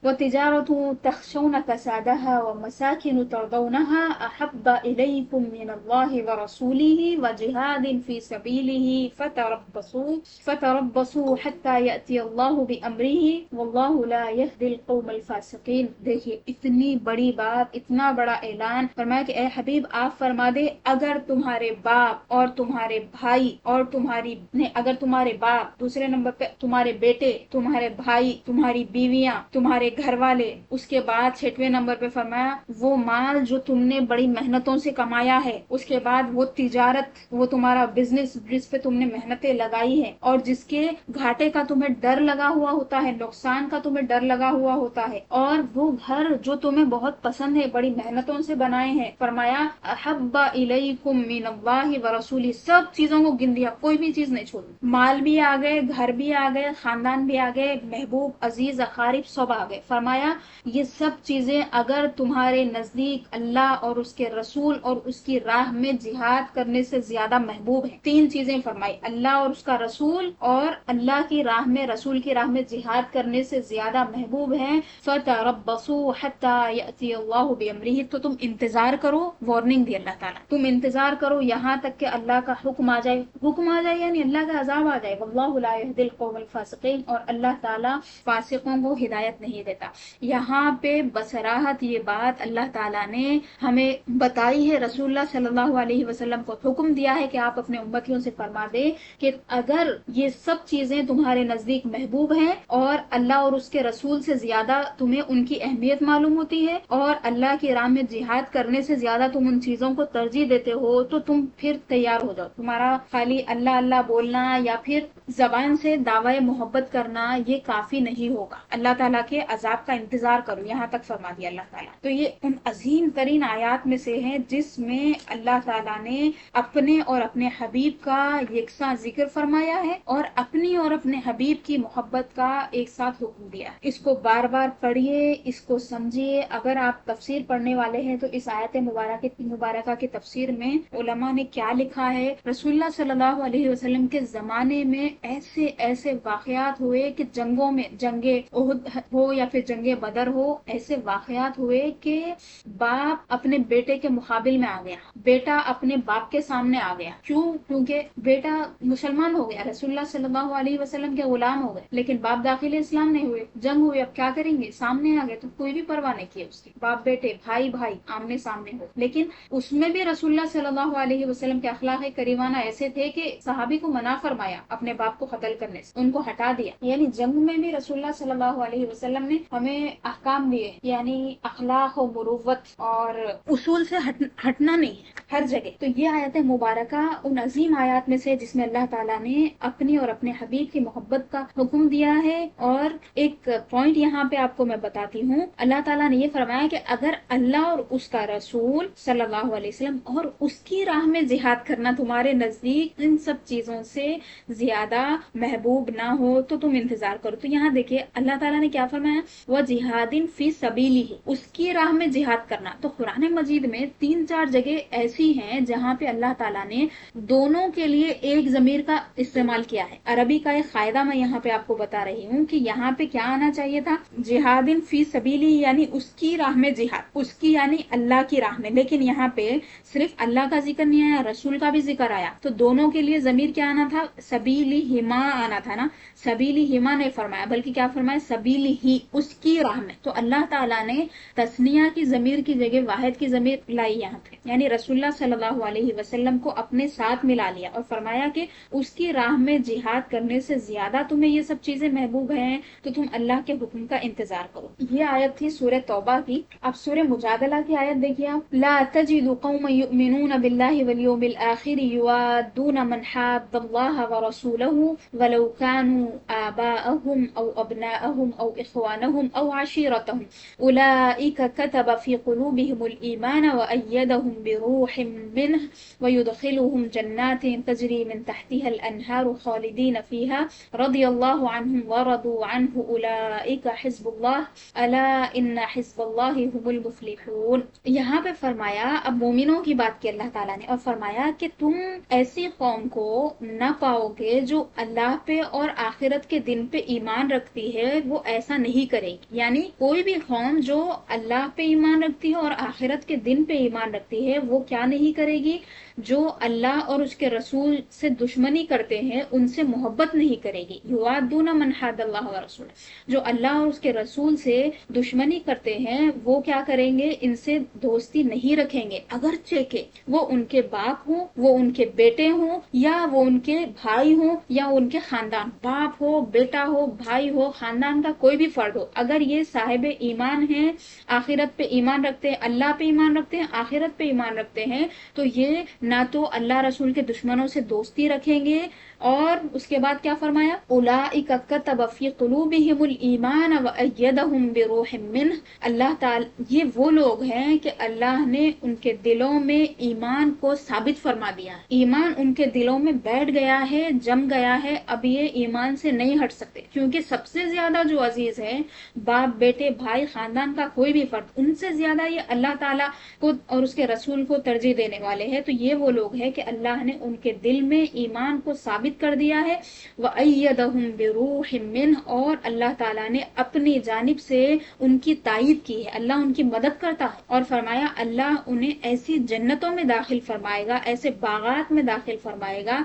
وتجارة تخشون كسادها ومساكن ترضونها أحب إليكم من الله ورسوله وجهاد في سبيله فتربصوا حتى يأتي الله بأمره والله لا يهدي القوم الفاسقين. دیکھیے اتنی بڑی بات, اتنا بڑا اعلان. فرمایا کہ اے حبیب آپ فرما دے اگر تمہارے باپ اور تمہارے بھائی اور اگر تمہارے باپ, دوسرے نمبر پہ تمہارے بیٹے, تمہارے بھائی, تمہاری بیویاں, تمہارے گھر والے, اس کے بعد 6ویں نمبر پہ فرمایا وہ مال جو تم نے بڑی محنتوں سے کمایا ہے, اس کے بعد وہ تجارت, وہ تمہارا بزنس جس پہ تم نے محنتیں لگائی ہیں اور جس کے گھاٹے کا تمہیں ڈر لگا ہوا ہوتا ہے, نقصان کا تمہیں ڈر لگا ہوا ہوتا ہے, اور وہ گھر جو تمہیں بہت پسند ہے, بڑی محنتوں سے بنائے ہیں. فرمایا احب الیکم من اللہ ورسولہ, سب چیزوں کو گن دیا, کوئی بھی چیز نہیں چھوڑی. مال بھی آ گئے, گھر بھی آ گئے, خاندان بھی آ گئے, محبوب, عزیز, اقارب سب آ گئے. فرمایا یہ سب چیزیں اگر تمہارے نزدیک اللہ اور اس کے رسول اور اس کی راہ میں جہاد کرنے سے زیادہ محبوب ہیں. 3 چیزیں فرمائی, اللہ اور اس کا رسول اور اللہ کی راہ میں, رسول کی راہ میں جہاد کرنے سے زیادہ محبوب ہیں. فتربصوا حتى يأتي الله بأمره, تو تم انتظار کرو, وارننگ دی اللہ تعالیٰ, تم انتظار کرو یہاں تک کہ اللہ کا حکم آ جائے. حکم آ جائے یعنی اللہ کا عذاب آ جائے. واللہ لا يهدي القوم الفاسقين, اور اللہ تعالیٰ فاسقوں کو ہدایت نہیں دیتا. یہاں پہ بصراحت یہ بات اللہ تعالیٰ نے ہمیں بتائی ہے, رسول اللہ صلی اللہ علیہ وسلم کو حکم دیا ہے کہ آپ اپنے امتیوں سے فرما دیں کہ اگر یہ سب چیزیں تمہارے نزدیک محبوب ہیں اور اللہ اور اس کے رسول سے زیادہ تمہیں ان کی اہمیت معلوم ہوتی ہے اور اللہ کی راہ میں جہاد کرنے سے زیادہ تم ان چیزوں کو ترجیح دیتے ہو, تو تم پھر تیار ہو جاؤ. تمہارا خالی اللہ اللہ بولنا یا پھر زبان سے دعوی محبت کرنا یہ کافی نہیں ہوگا. اللہ تعالیٰ کے عذاب کا انتظار کرو, یہاں تک فرما دیا اللہ تعالیٰ. تو یہ ان عظیم ترین آیات میں سے ہے جس میں اللہ تعالیٰ نے اپنے اور اپنے حبیب کا یکساں ذکر فرمایا ہے اور اپنی اور اپنے حبیب کی محبت کا ایک ساتھ حکم دیا. اس کو بار بار پڑھیے, اس کو سمجھیے. اگر آپ تفسیر پڑھنے والے ہیں تو اس آیت مبارکہ کی تفسیر میں علماء نے کیا لکھا ہے. رسول اللہ صلی اللہ علیہ وسلم کے زمانے میں ایسے ایسے واقعات ہوئے کہ جنگوں میں, جنگ احد ہو یا پھر جنگ بدر ہو, ایسے واقعات ہوئے کہ باپ اپنے بیٹے کے مقابل میں آ گیا, بیٹا اپنے باپ کے سامنے آ گیا. کیوں؟ کیونکہ بیٹا مسلمان ہو گیا. رسول اللہ صلی اللہ علیہ وسلم وسلم کے غلام ہو گئے، لیکن باپ داخل اسلام نہیں ہوئے، جنگ ہوئی، اب کیا کریں گے، سامنے آ گئے تو کوئی بھی پرواہ نہیں کی اس کی، باپ بیٹے بھائی بھائی آمنے سامنے ہو، لیکن اس میں بھی رسول اللہ صلی اللہ علیہ وسلم کے اخلاق کریمانہ ایسے تھے کہ صحابی کو منع فرمایا اپنے باپ کو قتل کرنے سے، ان کو ہٹا دیا، یعنی جنگ میں بھی رسول اللہ صلی اللہ علیہ وسلم نے ہمیں احکام دیے، یعنی اخلاق و مروت اور اصول سے ہٹنا نہیں ہے ہر جگہ۔ تو یہ آیت مبارکہ ان عظیم آیات میں سے جس میں اللہ تعالیٰ نے اپنی اور اپنے حبیب کی محبت کا حکم دیا ہے۔ اور ایک پوائنٹ یہاں پہ آپ کو میں بتاتی ہوں، اللہ تعالیٰ نے یہ فرمایا کہ اگر اللہ اور اس کا رسول صلی اللہ علیہ وسلم اور اس کی راہ میں جہاد کرنا تمہارے نزدیک ان سب چیزوں سے زیادہ محبوب نہ ہو تو تم انتظار کرو۔ تو یہاں دیکھیں اللہ تعالیٰ نے کیا فرمایا، وہ جہادن فی سبیلی، اس کی راہ میں جہاد کرنا۔ تو قرآن مجید میں 3-4 جگہ ایسی ہیں جہاں پہ اللہ تعالیٰ نے دونوں کے لیے ایک ضمیر کا استعمال کیا ہے۔ عربی کا ایک قاعدہ میں یہاں پہ آپ کو بتا رہی ہوں کہ یہاں پہ کیا آنا چاہیے تھا، جہادن فی سبیلی یعنی اس کی راہ میں جہاد، اس کی یعنی اللہ کی راہ میں، لیکن یہاں پہ صرف اللہ کا ذکر نہیں آیا، رسول کا بھی ذکر آیا، تو دونوں کے لیے ضمیر کیا آنا تھا، سبیلی ہما آنا تھا نا، سبیلی ہما نہیں فرمایا بلکہ کیا فرمایا، سبیلی ہی، اس کی راہ میں۔ تو اللہ تعالیٰ نے تثنیہ کی ضمیر کی جگہ واحد کی ضمیر لائی یہاں پہ، یعنی رسول اللہ صلی اللہ علیہ وسلم کو اپنے ساتھ ملا لیا اور فرمایا کہ اس کی راہ میں جہاد کرنے سے زیادہ تمہیں یہ سب چیزیں محبوب ہیں تو تم اللہ کے حکم کا انتظار کرو۔ یہ آیت تھی سورہ توبہ کی۔ اب سورہ مجادلہ کی آیت دیکھیے آپ، لا تجد قوم یؤمنون باللہ والیوم الآخر یوادون من حاد اللہ ورسولہ ولو كانوا آباءهم او ابناءهم او اخوانهم او عشیرتهم اولئک كتب في قلوبهم الایمان وأيدهم بروح منه ويدخلهم جنات تجري من تحتها الأنهار خالدين فيها رضي الله عنهم ورضوا عنه أولئك حزب الله ألا إن حزب الله هم المفلحون۔ یہاں پہ فرمایا، اب مومنوں کی بات کی اللہ تعالیٰ نے، اور فرمایا کہ تم ایسی قوم کو نہ پاؤ گے جو اللہ پہ اور آخرت کے دن پہ ایمان رکھتی ہے، وہ ایسا نہیں کرے گی، یعنی کوئی بھی قوم جو اللہ پہ ایمان رکھتی ہے اور آخرت کے دن پہ ایمان رکھتی ہے وہ کیا نہیں کرے گی، جو اللہ اور اس کے رسول سے دشمنی کرتے ہیں ان سے محبت نہیں کرے گی۔ یوادون من حاد اللہ ورسولہ، جو اللہ اور اس کے رسول سے دشمنی کرتے ہیں وہ کیا کریں گے، ان سے دوستی نہیں رکھیں گے، اگرچہ کہ وہ ان کے باپ ہوں، وہ ان کے بیٹے ہوں، یا وہ ان کے بھائی ہوں، یا ان کے خاندان، باپ ہو، بیٹا ہو، بھائی ہو، خاندان کا کوئی بھی فرد ہو، اگر یہ صاحب ایمان ہیں، آخرت پہ ایمان رکھتے ہیں، اللہ پہ ایمان رکھتے ہیں، آخرت پہ ایمان رکھتے ہیں، تو یہ نہ تو اللہ رسول کے دشمنوں سے دوستی رکھیں گے، اور اس کے بعد کیا فرمایا، اولئک کتب فی قلوبہم الایمان وأیدہم بروح منہ، اللہ تعالی یہ وہ لوگ ہیں کہ اللہ نے ان کے دلوں میں ایمان کو ثابت فرما دیا، ایمان ان کے دلوں میں بیٹھ گیا ہے، جم گیا ہے، اب یہ ایمان سے نہیں ہٹ سکتے، کیونکہ سب سے زیادہ جو عزیز ہے باپ بیٹے بھائی خاندان کا کوئی بھی فرد، ان سے زیادہ یہ اللہ تعالیٰ کو اور اس کے رسول کو ترجیح دینے والے ہیں۔ تو یہ وہ لوگ ہیں کہ اللہ نے ان کے دل میں ایمان کو ثابت کر دیا ہے، وَأَيَّدَهُمْ بِرُوحٍ مِّنْهُ، اور اللہ تعالیٰ نے اپنی جانب سے ان کی تائید کی ہے، اللہ ان کی مدد کرتا ہے، اور فرمایا اللہ انہیں ایسی جنتوں میں داخل فرمائے گا، ایسے باغات میں داخل فرمائے گا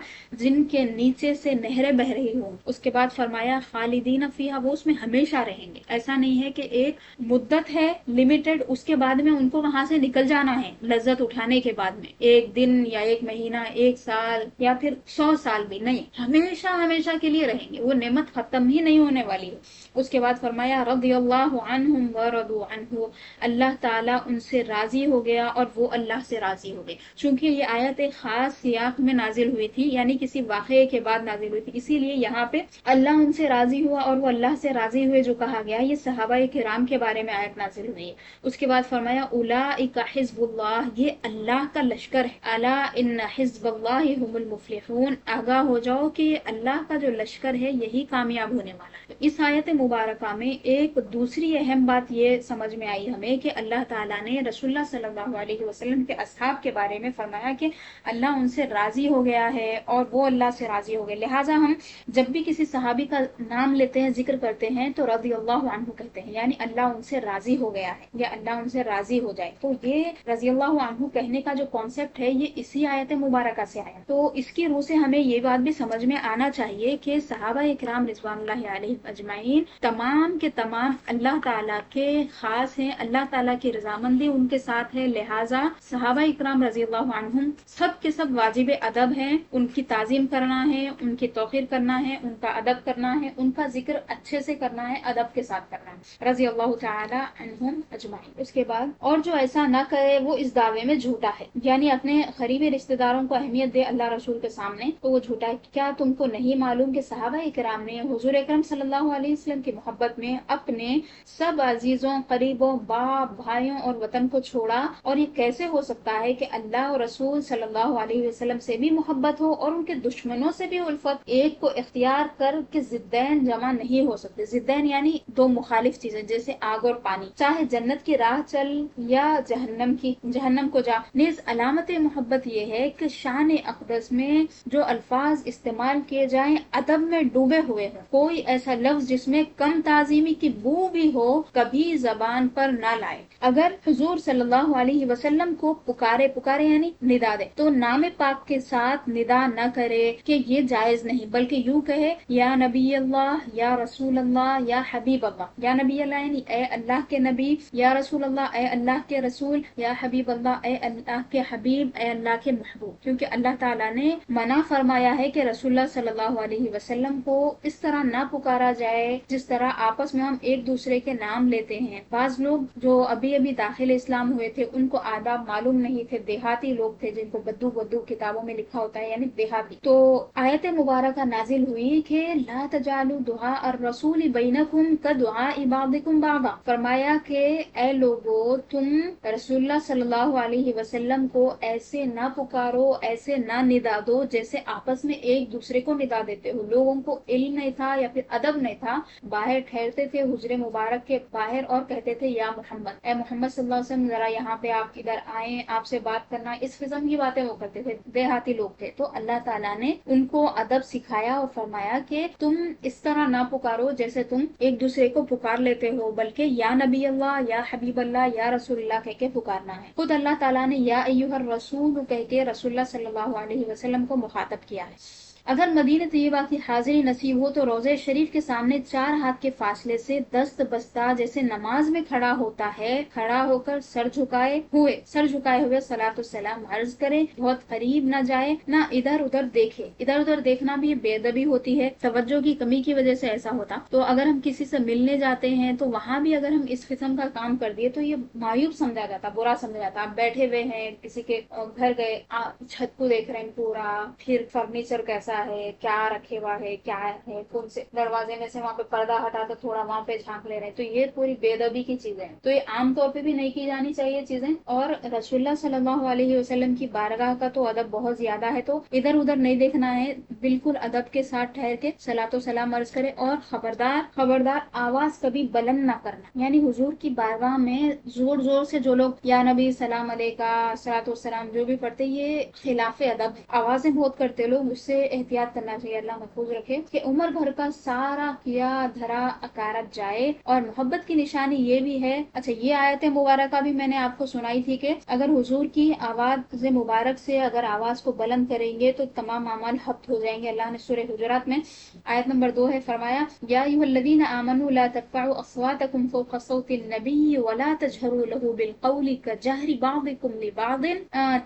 جن کے نیچے سے نہریں بہ رہی ہوں۔ اس کے بعد فرمایا خالدین فیہا، وہ اس میں ہمیشہ رہیں گے، ایسا نہیں ہے کہ ایک مدت ہے لمیٹڈ، اس کے بعد میں ان کو وہاں سے نکل جانا ہے لذت اٹھانے کے بعد میں، ایک دن یا ایک مہینہ، ایک سال یا پھر 100 سال بھی نہیں، ہمیشہ ہمیشہ کے لیے رہیں گے، وہ نعمت ختم ہی نہیں ہونے والی ہے۔ اس کے بعد فرمایا رضی اللہ عنہم ورضوا عنہ، اللہ تعالیٰ ان سے راضی ہو گیا اور وہ اللہ سے راضی ہو گئے۔ چونکہ یہ آیت ایک خاص سیاق میں نازل ہوئی تھی، یعنی کسی واقعے کے بعد نازل ہوئی تھی، اسی لیے یہاں پہ اللہ ان سے راضی ہوا اور وہ اللہ سے راضی ہوئے جو کہا گیا، یہ صحابہ کرام کے بارے میں آیت نازل ہوئی ہے۔ اس کے بعد فرمایا اولئک حزب اللہ، یہ اللہ کا لشکر ہے، الا ان حزب اللہ هم المفلحون، آگاہ ہو جاؤ کہ یہ اللہ کا جو لشکر ہے یہی کامیاب ہونے والا ہے۔ اس آیت مبارکہ میں ایک دوسری اہم بات یہ سمجھ میں آئی ہمیں کہ اللہ تعالیٰ نے رسول اللہ صلی اللہ علیہ وسلم کے اصحاب کے بارے میں فرمایا کہ اللہ ان سے راضی ہو گیا ہے اور وہ اللہ سے راضی ہو گئے، لہٰذا ہم جب بھی کسی صحابی کا نام لیتے ہیں، ذکر کرتے ہیں تو رضی اللہ عنہ کہتے ہیں، یعنی اللہ ان سے راضی ہو گیا ہے یا اللہ ان سے راضی ہو جائے۔ تو یہ رضی اللہ عنہ کہنے کا جو کانسیپٹ ہے یہ اسی آیت مبارکہ سے آیا، تو اس کی روح سے ہمیں یہ بات بھی سمجھ میں آنا چاہیے کہ کہ صحابہ اکرام رضوان اللہ علیہم اجمعین تمام کے تمام اللہ تعالیٰ کے خاص ہیں، اللہ تعالیٰ کی رضامندی ان کے ساتھ ہے، لہٰذا صحابہ اکرام رضی اللہ عنہم سب کے سب واجب ادب ہیں، ان کی تعظیم کرنا ہے، ان کی توقیر کرنا ہے، ان کا ادب کرنا ہے، ان کا ذکر اچھے سے کرنا ہے، ادب کے ساتھ کرنا ہے، رضی اللہ تعالیٰ عنہم اجمعین۔ اس کے بعد اور جو ایسا نہ کرے وہ اس دعوے میں جھوٹا ہے، یعنی اپنے قریبی رشتہ داروں کو اہمیت دے اللہ رسول کے سامنے تو وہ جھوٹا ہے۔ کیا تم کو نہیں معلوم کہ صحابہ اکرام نے حضور اکرم صلی اللہ علیہ وسلم کی محبت میں اپنے سب عزیزوں، قریبوں، باپ، بھائیوں اور وطن کو چھوڑا، اور یہ کیسے ہو سکتا ہے کہ اللہ اور رسول صلی اللہ علیہ وسلم سے بھی محبت ہو اور ان کے دشمنوں سے بھی الفت؟ ایک کو اختیار کر کے ضدین جمع نہیں ہو سکتے۔ ضدین یعنی دو مخالف چیزیں، جیسے آگ اور پانی، چاہے جنت کی راہ چل یا جہنم کو جا۔ نیز علامت محبت یہ ہے کہ شان اقدس میں جو الفاظ استعمال کیے جائیں ادب میں ڈوبے ہوئے ہوں، کوئی ایسا لفظ جس میں کم تعظیمی کی بو بھی ہو کبھی زبان پر نہ لائے۔ اگر حضور صلی اللہ علیہ وسلم کو پکارے یعنی ندا دے تو نام پاک کے ساتھ ندا نہ کرے کہ یہ جائز نہیں، بلکہ یوں کہے یا نبی اللہ، یا رسول اللہ، یا حبیب اللہ۔ یا نبی اللہ یعنی اے اللہ کے نبی، یا رسول اللہ اے اللہ کے رسول، یا حبیب اللہ اے اللہ کے حبیب، اے اللہ کے محبوب، کیونکہ اللہ تعالیٰ نے منع فرمایا ہے کہ رسول اللہ صلی اللہ علیہ وسلم کو اس طرح نہ پکارا جائے جس طرح آپس میں ہم ایک دوسرے کے نام لیتے ہیں۔ بعض لوگ جو ابھی داخل اسلام ہوئے تھے ان کو آداب معلوم نہیں تھے، دیہاتی لوگ تھے جن کو بدو کتابوں میں لکھا ہوتا ہے، یعنی دیہاتی۔ تو آیت مبارکہ نازل ہوئی کہ لا تجعلوا دعاء الرسول بینکم کدعاء بعضکم بعضا، فرمایا کہ اے لوگو تم رسول اللہ صلی اللہ علیہ وسلم کو ایسے نہ پکارو، ایسے نہ ندا دو جیسے آپس میں ایک دوسرے کو ندا دیتے ہو۔ لوگوں کو علم نہیں تھا یا پھر ادب نہیں تھا، باہر ٹھہرتے تھے حجرے مبارک کے باہر اور کہتے تھے یا محمد، اے محمد صلی اللہ علیہ وسلم ذرا یہاں پہ آپ ادھر آئیں، آپ سے بات کرنا، اس قسم کی باتیں وہ کرتے تھے، دیہاتی لوگ تھے۔ تو اللہ تعالیٰ نے ان کو ادب سکھایا اور فرمایا کہ تم اس طرح نہ پکارو جیسے تم ایک دوسرے کو پکار لیتے ہو، بلکہ یا نبی اللہ، یا حبیب اللہ، یا رسول اللہ کہہ کے پکارنا ہے۔ خود اللہ تعالیٰ نے یا ایھا الرسول کہہ کے رسول اللہ صلی اللہ علیہ وسلم کو مخاطب کیا ہے۔ اگر مدینہ طیبہ کی حاضری نصیب ہو تو روضہ شریف کے سامنے 4 ہاتھ کے فاصلے سے دست بستہ جیسے نماز میں کھڑا ہوتا ہے، کھڑا ہو کر سر جھکائے ہوئے صلاۃ السلام عرض کرے، بہت قریب نہ جائے، نہ ادھر ادھر دیکھے۔ ادھر ادھر دیکھنا بھی بے ادبی ہوتی ہے، توجہ کی کمی کی وجہ سے ایسا ہوتا۔ تو اگر ہم کسی سے ملنے جاتے ہیں تو وہاں بھی اگر ہم اس قسم کا کام کر دیے تو یہ معیوب سمجھا جاتا، برا سمجھا جاتا۔ آپ بیٹھے ہوئے ہیں کسی کے گھر گئے، چھت کو دیکھ رہے ہیں پورا، پھر فرنیچر کیسا ہے، کیا رکھے ہوا ہے، کیا ہے، کون سے دروازے میں سے وہاں پہ پردہ ہٹا تو تھوڑا وہاں پہ جھانک لے رہے ہیں، تو یہ پوری بے ادبی کی چیزیں ہیں۔ تو یہ عام طور پہ بھی نہیں کی جانی چاہیے چیزیں، اور رسول اللہ صلی اللہ علیہ وسلم کی بارگاہ کا تو ادب بہت زیادہ ہے، تو ادھر ادھر نہیں دیکھنا ہے، بالکل ادب کے ساتھ ٹھہر کے صلاۃ و سلام عرض کرے، اور خبردار آواز کبھی بلند نہ کرنا، یعنی حضور کی بارگاہ میں زور زور سے جو لوگ یا نبی سلام علیکہ، صلاۃ و سلام جو بھی پڑھتے، یہ خلاف ادب ہے، آوازیں بہت کرتے لوگ، اس سے احتیاط کرنا چاہیے، اللہ محفوظ رکھے کہ عمر بھر کا سارا کیا دھرا اکارت جائے۔ اور محبت کی نشانی یہ بھی ہے، اچھا یہ آیت مبارکہ بھی میں نے آپ کو سنائی تھی کہ اگر حضور کی آواز مبارک سے اگر آواز کو بلند کریں گے تو تمام اعمال حبط ہو جائیں گے۔ اللہ نے سورہ حجرات میں آیت نمبر 2 ہے، فرمایا یا ایھا الذین آمنوا لا ترفعوا اصواتکم فوق صوت النبی ولا تجہروا له بالقول کجہر بعضکم لبعض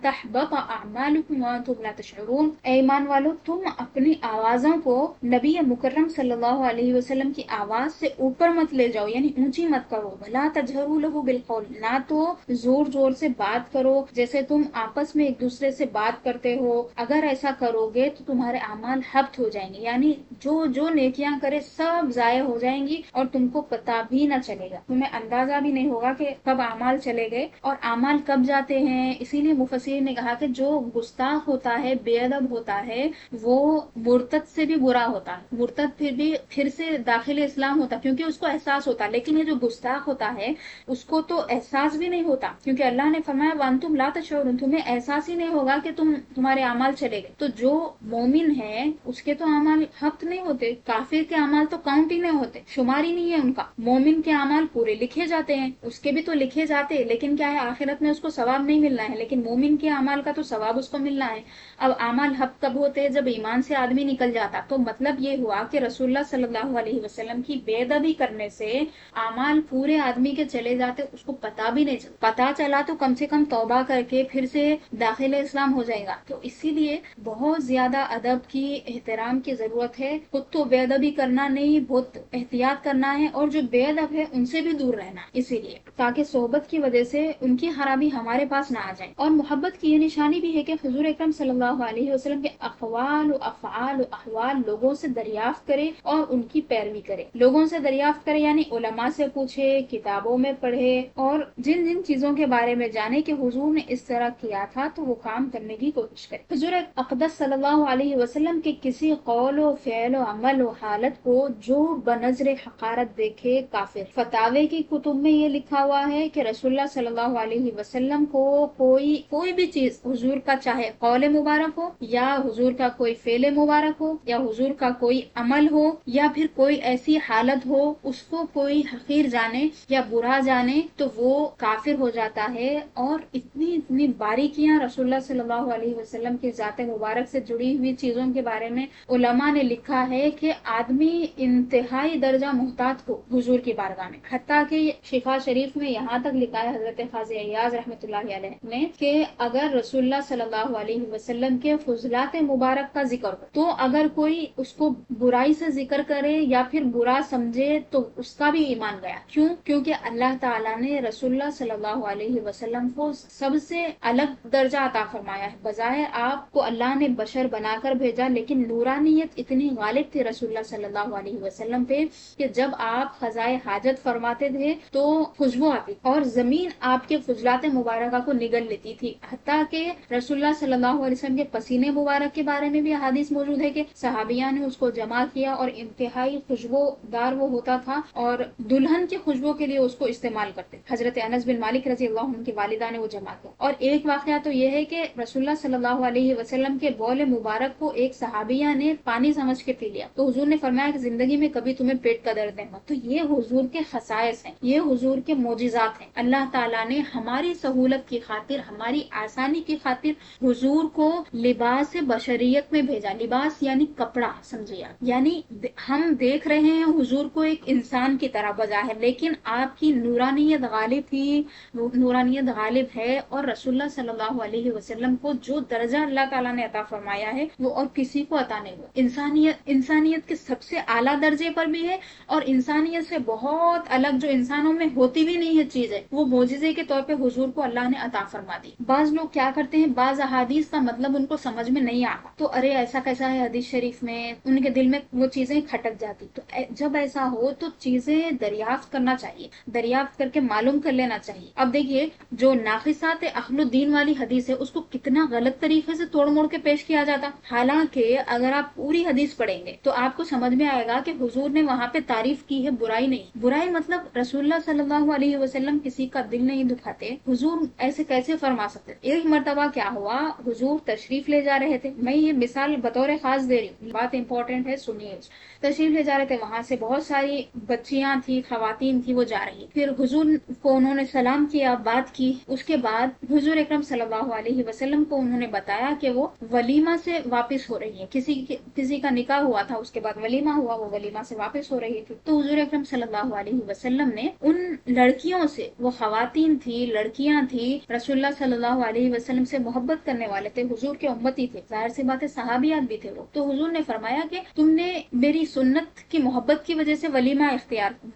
تحبط اعمالکم وانتم لا تشعرون۔ اے ایمان والو، تم اپنی آوازوں کو نبی مکرم صلی اللہ علیہ وسلم کی آواز سے اوپر مت لے جاؤ، یعنی اونچی مت کرو، لا تجہروا له بالقول، نہ تو زور زور سے بات کرو جیسے تم آپس میں ایک دوسرے سے بات کرتے ہو، اگر ایسا کرو گے تو تمہارے اعمال حبط ہو جائیں گے، یعنی جو نیکیاں کرے سب ضائع ہو جائیں گی اور تم کو پتہ بھی نہ چلے گا، تمہیں اندازہ بھی نہیں ہوگا کہ کب اعمال چلے گئے اور اعمال کب جاتے ہیں۔ اسی لیے مفسرین نے کہا کہ جو گستاخ ہوتا ہے، بے ادب ہوتا ہے، وہ مرتد سے بھی برا ہوتا ہے، مرتد پھر سے داخل اسلام ہوتا کیونکہ اس کو احساس ہوتا، لیکن یہ جو گستاخ ہوتا ہے اس کو تو احساس بھی نہیں ہوتا، کیونکہ اللہ نے فرمایا وانتم لا تشعرون، تمہیں احساس ہی نہیں ہوگا کہ تمہارے اعمال چلے گئے۔ تو جو مومن ہے اس کے تو اعمال حبط نہیں ہوتے، کافر کے اعمال تو کاؤنٹ ہی نہیں ہوتے، شمار ہی نہیں ہے ان کا۔ مومن کے اعمال پورے لکھے جاتے ہیں، اس کے بھی تو لکھے جاتے، لیکن کیا ہے آخرت میں اس کو ثواب نہیں ملنا ہے، لیکن مومن کے اعمال کا تو ثواب اس کو ملنا ہے۔ اب اعمال حبط کب ہوتے ہیں؟ جب ایمان سے آدمی نکل جاتا. تو مطلب یہ ہوا کہ رسول اللہ صلی اللہ علیہ وسلم کی بے ادبی کرنے سے اعمال پورے آدمی کے چلے جاتے, اس کو پتا بھی نہیں چلتا. پتا چلا تو کم سے کم توبہ کر کے پھر سے داخل اسلام ہو جائے گا. تو اسی لیے بہت زیادہ ادب کی, احترام کی ضرورت ہے. خود تو بے ادبی کرنا نہیں, بہت احتیاط کرنا ہے, اور جو بے ادب ہے ان سے بھی دور رہنا, اسی لیے تاکہ صحبت کی وجہ سے ان کی خرابی ہمارے پاس نہ آ جائے. اور محبت کی یہ نشانی بھی ہے کہ حضور اکرم صلی اللہ علیہ وسلم کے اقوال و افعال و احوال لوگوں سے دریافت کرے اور ان کی پیروی کرے. لوگوں سے دریافت کرے یعنی علماء سے پوچھے, کتابوں میں پڑھے, اور جن جن چیزوں کے بارے میں جانے کہ حضور نے اس طرح کیا تھا تو وہ کام کرنے کی کوشش کرے. حضور اقدس صلی اللہ علیہ وسلم کے کسی قول و فعل و عمل و حالت کو جو بنظر حقارت دیکھے کافر. فتاوی کی کتب میں یہ لکھا ہوا ہے کہ رسول اللہ صلی اللہ علیہ وسلم کو کوئی بھی چیز حضور کا, چاہے قول مبارک ہو یا حضور کا کوئی فعل مبارک ہو یا حضور کا کوئی عمل ہو یا پھر کوئی ایسی حالت ہو, اس کو کوئی حقیر جانے یا برا جانے تو وہ کافر ہو جاتا ہے. اور اتنی باریکیاں رسول اللہ صلی اللہ علیہ وسلم کی ذات مبارک سے جڑی ہوئی چیزوں کے بارے میں علماء نے لکھا ہے کہ آدمی انتہائی درجہ محتاط ہو حضور کی بارگاہ میں. حتیٰ کہ شفا شریف میں یہاں تک لکھا ہے حضرت قاضی ایاز رحمۃ اللہ علیہ نے کہ اگر رسول اللہ صلی اللہ علیہ وسلم کے فضلات مبارک کا ذکر ہو تو اگر کوئی اس کو برائی سے ذکر کرے یا پھر برا سمجھے تو اس کا بھی ایمان گیا. کیوں؟ کیونکہ اللہ تعالیٰ نے رسول اللہ صلی اللہ علیہ وسلم کو سب سے الگ درجہ عطا فرمایا ہے. بظاہر آپ کو اللہ نے بشر بنا کر بھیجا, لیکن نورانیت اتنی غالب تھی رسول اللہ صلی اللہ علیہ وسلم پہ کہ جب آپ قضائے حاجت فرماتے تھے تو خوشبو آتی اور زمین آپ کے فضلات مبارکہ کو نگل لیتی تھی. حتیٰ کہ رسول اللہ صلی اللہ علیہ وسلم کے پسینے مبارک کے بارے میں بھی احادیث موجود ہے کہ صحابیہ نے اس کو جمع کیا اور انتہائی خوشبو دار وہ ہوتا تھا, اور دلہن کی خوشبو کے لیے اس کو استعمال کرتے. حضرت انس بن مالک رضی اللہ عنہ کی والدہ نے وہ جمع کیا. اور ایک واقعہ تو یہ ہے کہ رسول اللہ صلی اللہ علیہ وسلم کے بول مبارک کو ایک صحابیہ نے پانی سمجھ کے پی لیا تو حضور نے فرمایا کہ زندگی میں کبھی تمہیں پیٹ کا درد نہیں ہوا. تو یہ حضور کے خصائص ہیں, یہ حضور کے معجزات ہیں. اللہ تعالیٰ نے ہماری سہولت کی خاطر, ہماری آسانی کی خاطر حضور کو لباس بشریت میں بھیجا. لباس یعنی کپڑا سمجھیے, یعنی ہم دیکھ رہے ہیں حضور کو ایک انسان کی طرح بظاہر, لیکن آپ کی نورانیت غالب تھی, نورانیت غالب ہے. اور رسول اللہ صلی اللہ علیہ وسلم کو جو درجہ اللہ تعالیٰ نے عطا فرمایا ہے وہ اور کسی کو عطا نہیں ہوا. انسانیت کے سب سے اعلیٰ درجے پر بھی ہے, اور انسانیت سے بہت الگ جو انسانوں میں ہوتی بھی نہیں ہے چیز ہے, وہ معجزے کے طور پہ حضور کو اللہ نے عطا فرما دی. بعض لوگ کیا کرتے ہیں, بعض احادیث کا مطلب ان کو سمجھ میں نہیں آتا تو ارے ایسا کیسا ہے حدیث شریف میں, ان کے دل میں وہ چیزیں کھٹک جاتی. تو جب ایسا ہو تو چیزیں دریافت کرنا چاہیے, دریافت کر کے معلوم کر لینا چاہیے. اب دیکھیے جو ناقصات عقل الدین والی حدیث ہے اس کو کتنا غلط طریقے سے توڑ موڑ کے پیش کیا جاتا. حالانکہ اگر آپ پوری حدیث پڑھیں گے تو آپ کو سمجھ میں آئے گا کہ حضور نے وہاں پہ تعریف کی ہے, برائی نہیں. برائی مطلب رسول اللہ صلی اللہ علیہ وسلم کسی کا دل نہیں دکھاتے, حضور ایسے کیسے فرما سکتے. ایک مرتبہ کیا ہوا, حضور تشریف لے جا رہے تھے, میں یہ مثال بطور خاص دے رہی ہوں, بات امپورٹنٹ ہے سنیے. تشریف لے جا رہے تھے, وہاں سے بہت ساری بچیاں تھی, خواتین تھی, وہ جا رہی. پھر حضور کو انہوں نے سلام کیا, بات کی. اس کے بعد حضور اکرم صلی اللہ علیہ وسلم کو انہوں نے بتایا کہ وہ ولیمہ سے واپس ہو رہی ہے, کسی کا نکاح ہوا تھا, اس کے بعد ولیمہ ہوا, وہ ولیمہ سے واپس ہو رہی تھی. تو حضور اکرم صلی اللہ علیہ وسلم نے ان لڑکیوں سے, وہ خواتین تھی, لڑکیاں تھی, رسول اللہ صلی اللہ علیہ وسلم سے محبت کرنے والے تھے, حضور کے امتی تھے, ظاہر سی بات ہے صحابیات بھی تھے وہ. تو حضور نے فرمایا کہ تم نے میری سنت کی محبت کی وجہ سے ولیمہ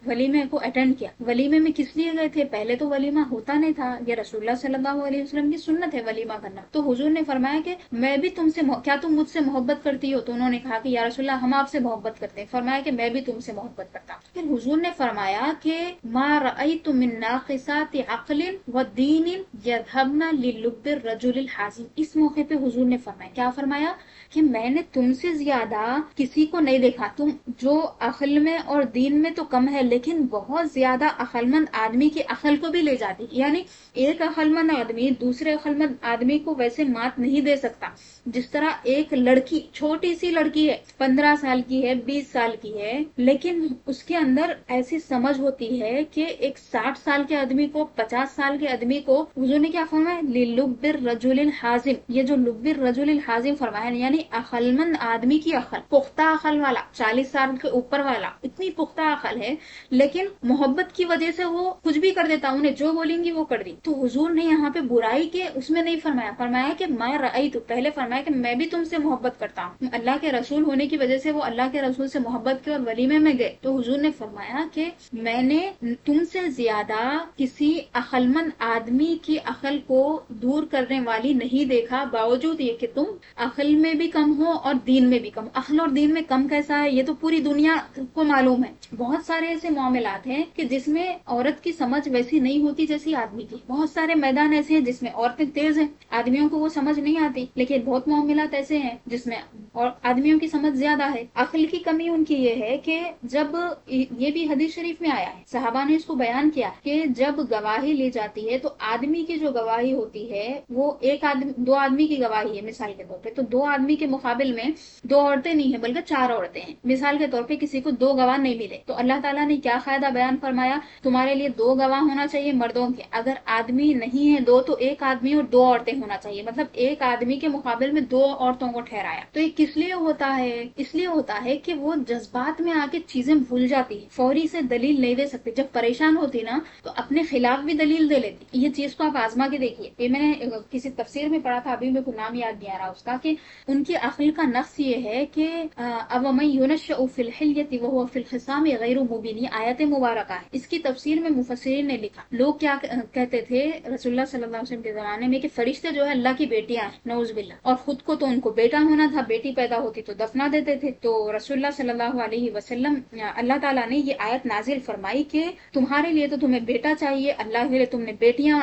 ولیمے کو اٹینڈ کیا. ولیمے میں کس لیے گئے تھے, پہلے تو ولیمہ ہوتا نہیں تھا, یہ رسول اللہ صلی اللہ علیہ وسلم کی سنت ہے ولیمہ کرنا. تو حضور نے فرمایا کہ میں بھی تم سے, کیا تم مجھ سے محبت کرتی ہو؟ تو انہوں نے کہا کہ یا رسول اللہ ہم آپ سے محبت کرتے ہیں. فرمایا کہ میں بھی تم سے محبت کرتا ہوں. پھر حضور نے فرمایا کہ ما رأیت من ناقصات عقل و دین یذهبن للب الرجل الحازم. اس موقع پہ حضور نے فرمایا, کیا فرمایا کہ میں نے تم سے زیادہ کسی کو نہیں دیکھا, تم جو عقل میں اور دین میں تو کم ہے لیکن بہت زیادہ عقل مند آدمی کی عقل کو بھی لے جاتی. یعنی ایک عقل مند آدمی دوسرے عقل مند آدمی کو ویسے مات نہیں دے سکتا جس طرح ایک لڑکی, چھوٹی سی لڑکی ہے, 15 سال کی ہے, 20 سال کی ہے, لیکن اس کے اندر ایسی سمجھ ہوتی ہے کہ ایک 60 سال کے آدمی کو, 50 سال کے آدمی کو حضور نے کیا فرمایا, للب الرجل الحازم. یہ جو لب الرجل الحازم فرمایا, یعنی یعنی عقل مند آدمی کی عقل، پختہ عقل والا، 40 سال کے اوپر والا، اتنی پختہ عقل ہے، لیکن محبت کی وجہ سے وہ کچھ بھی کر دیتا، انہیں جو بولیں گی وہ کر دی. تو حضور نے یہاں پہ برائی کے اس میں نہیں فرمایا، فرمایا کہ میں رأیت، تو پہلے فرمایا کہ میں بھی تم سے محبت کرتا ہوں. اللہ کے رسول ہونے کی وجہ سے وہ اللہ کے رسول سے محبت کے اور ولیمے میں گئے. تو حضور نے فرمایا کہ میں نے تم سے زیادہ کسی عقل مند آدمی کی عقل کو دور کرنے والی نہیں دیکھا، باوجود یہ کہ تم عقل میں بھی کم ہو اور دین میں بھی کم. عقل اور دین میں کم کیسا ہے، یہ تو پوری دنیا کو معلوم ہے. بہت سارے ایسے معاملات ہیں کہ جس میں عورت کی سمجھ ویسی نہیں ہوتی جیسی آدمی کی. بہت سارے میدان ایسے ہیں جس میں عورتیں تیز ہیں، آدمیوں کو وہ سمجھ نہیں آتی. لیکن بہت معاملات ایسے ہیں جس میں اور آدمیوں کی سمجھ زیادہ ہے. عقل کی کمی ان کی یہ ہے کہ جب یہ بھی حدیث شریف میں آیا ہے، صحابہ نے اس کو بیان کیا کہ جب گواہی لی جاتی ہے تو آدمی کی جو گواہی ہوتی ہے وہ ایک آدمی، دو آدمی کی گواہی ہے مثال کے طور پہ، تو دو آدمی کے مقابل میں دو عورتیں نہیں ہیں بلکہ 4 عورتیں ہیں. مثال کے طور پہ کسی کو 2 گواہ نہیں ملے تو اللہ تعالیٰ نے کیا قاعدہ بیان فرمایا، تمہارے لیے 2 گواہ ہونا چاہیے مردوں کے، اگر آدمی نہیں ہے 2 تو ایک آدمی اور 2 عورتیں ہونا چاہیے، مطلب ایک آدمی کے مقابل میں 2 عورتوں کو ٹھہرایا. تو یہ کس لیے ہوتا ہے؟ اس لیے ہوتا ہے کہ وہ جذبات میں آ کے چیزیں بھول جاتی ہے، فوری سے دلیل نہیں دے سکتے. جب پریشان ہوتی نا تو اپنے خلاف بھی دلیل دے لیتی. یہ چیز کو آپ آزما کے دیکھیے. یہ میں نے کسی تفسیر میں پڑھا تھا، ابھی میرے کو نام یاد نہیں آ رہا اس کا، کہ ان کی عقل کا نقص یہ ہے کہ اوَمَن يُنَشَّأُ فِي الْحِلْيَةِ وَهُوَ فِي الْخِصَامِ غَيْرُ مُبِينٍ، یہ آیت مبارکہ ہے. اس کی تفسیر میں مفسرین نے لکھا، لوگ کیا کہتے تھے رسول اللہ صلی اللہ علیہ وسلم کے زمانے میں کہ فرشتے جو ہے اللہ کی بیٹیاں ہیں، نعوذ باللہ، اور خود کو تو ان کو بیٹا ہونا تھا، بیٹی پیدا ہوتی تو دفنا دیتے تھے. تو رسول اللہ صلی اللہ علیہ وسلم، اللہ تعالیٰ نے یہ آیت نازل فرمائی کہ تمہارے لیے تو تمہیں بیٹا چاہیے، اللہ کے لیے تم نے بیٹیاں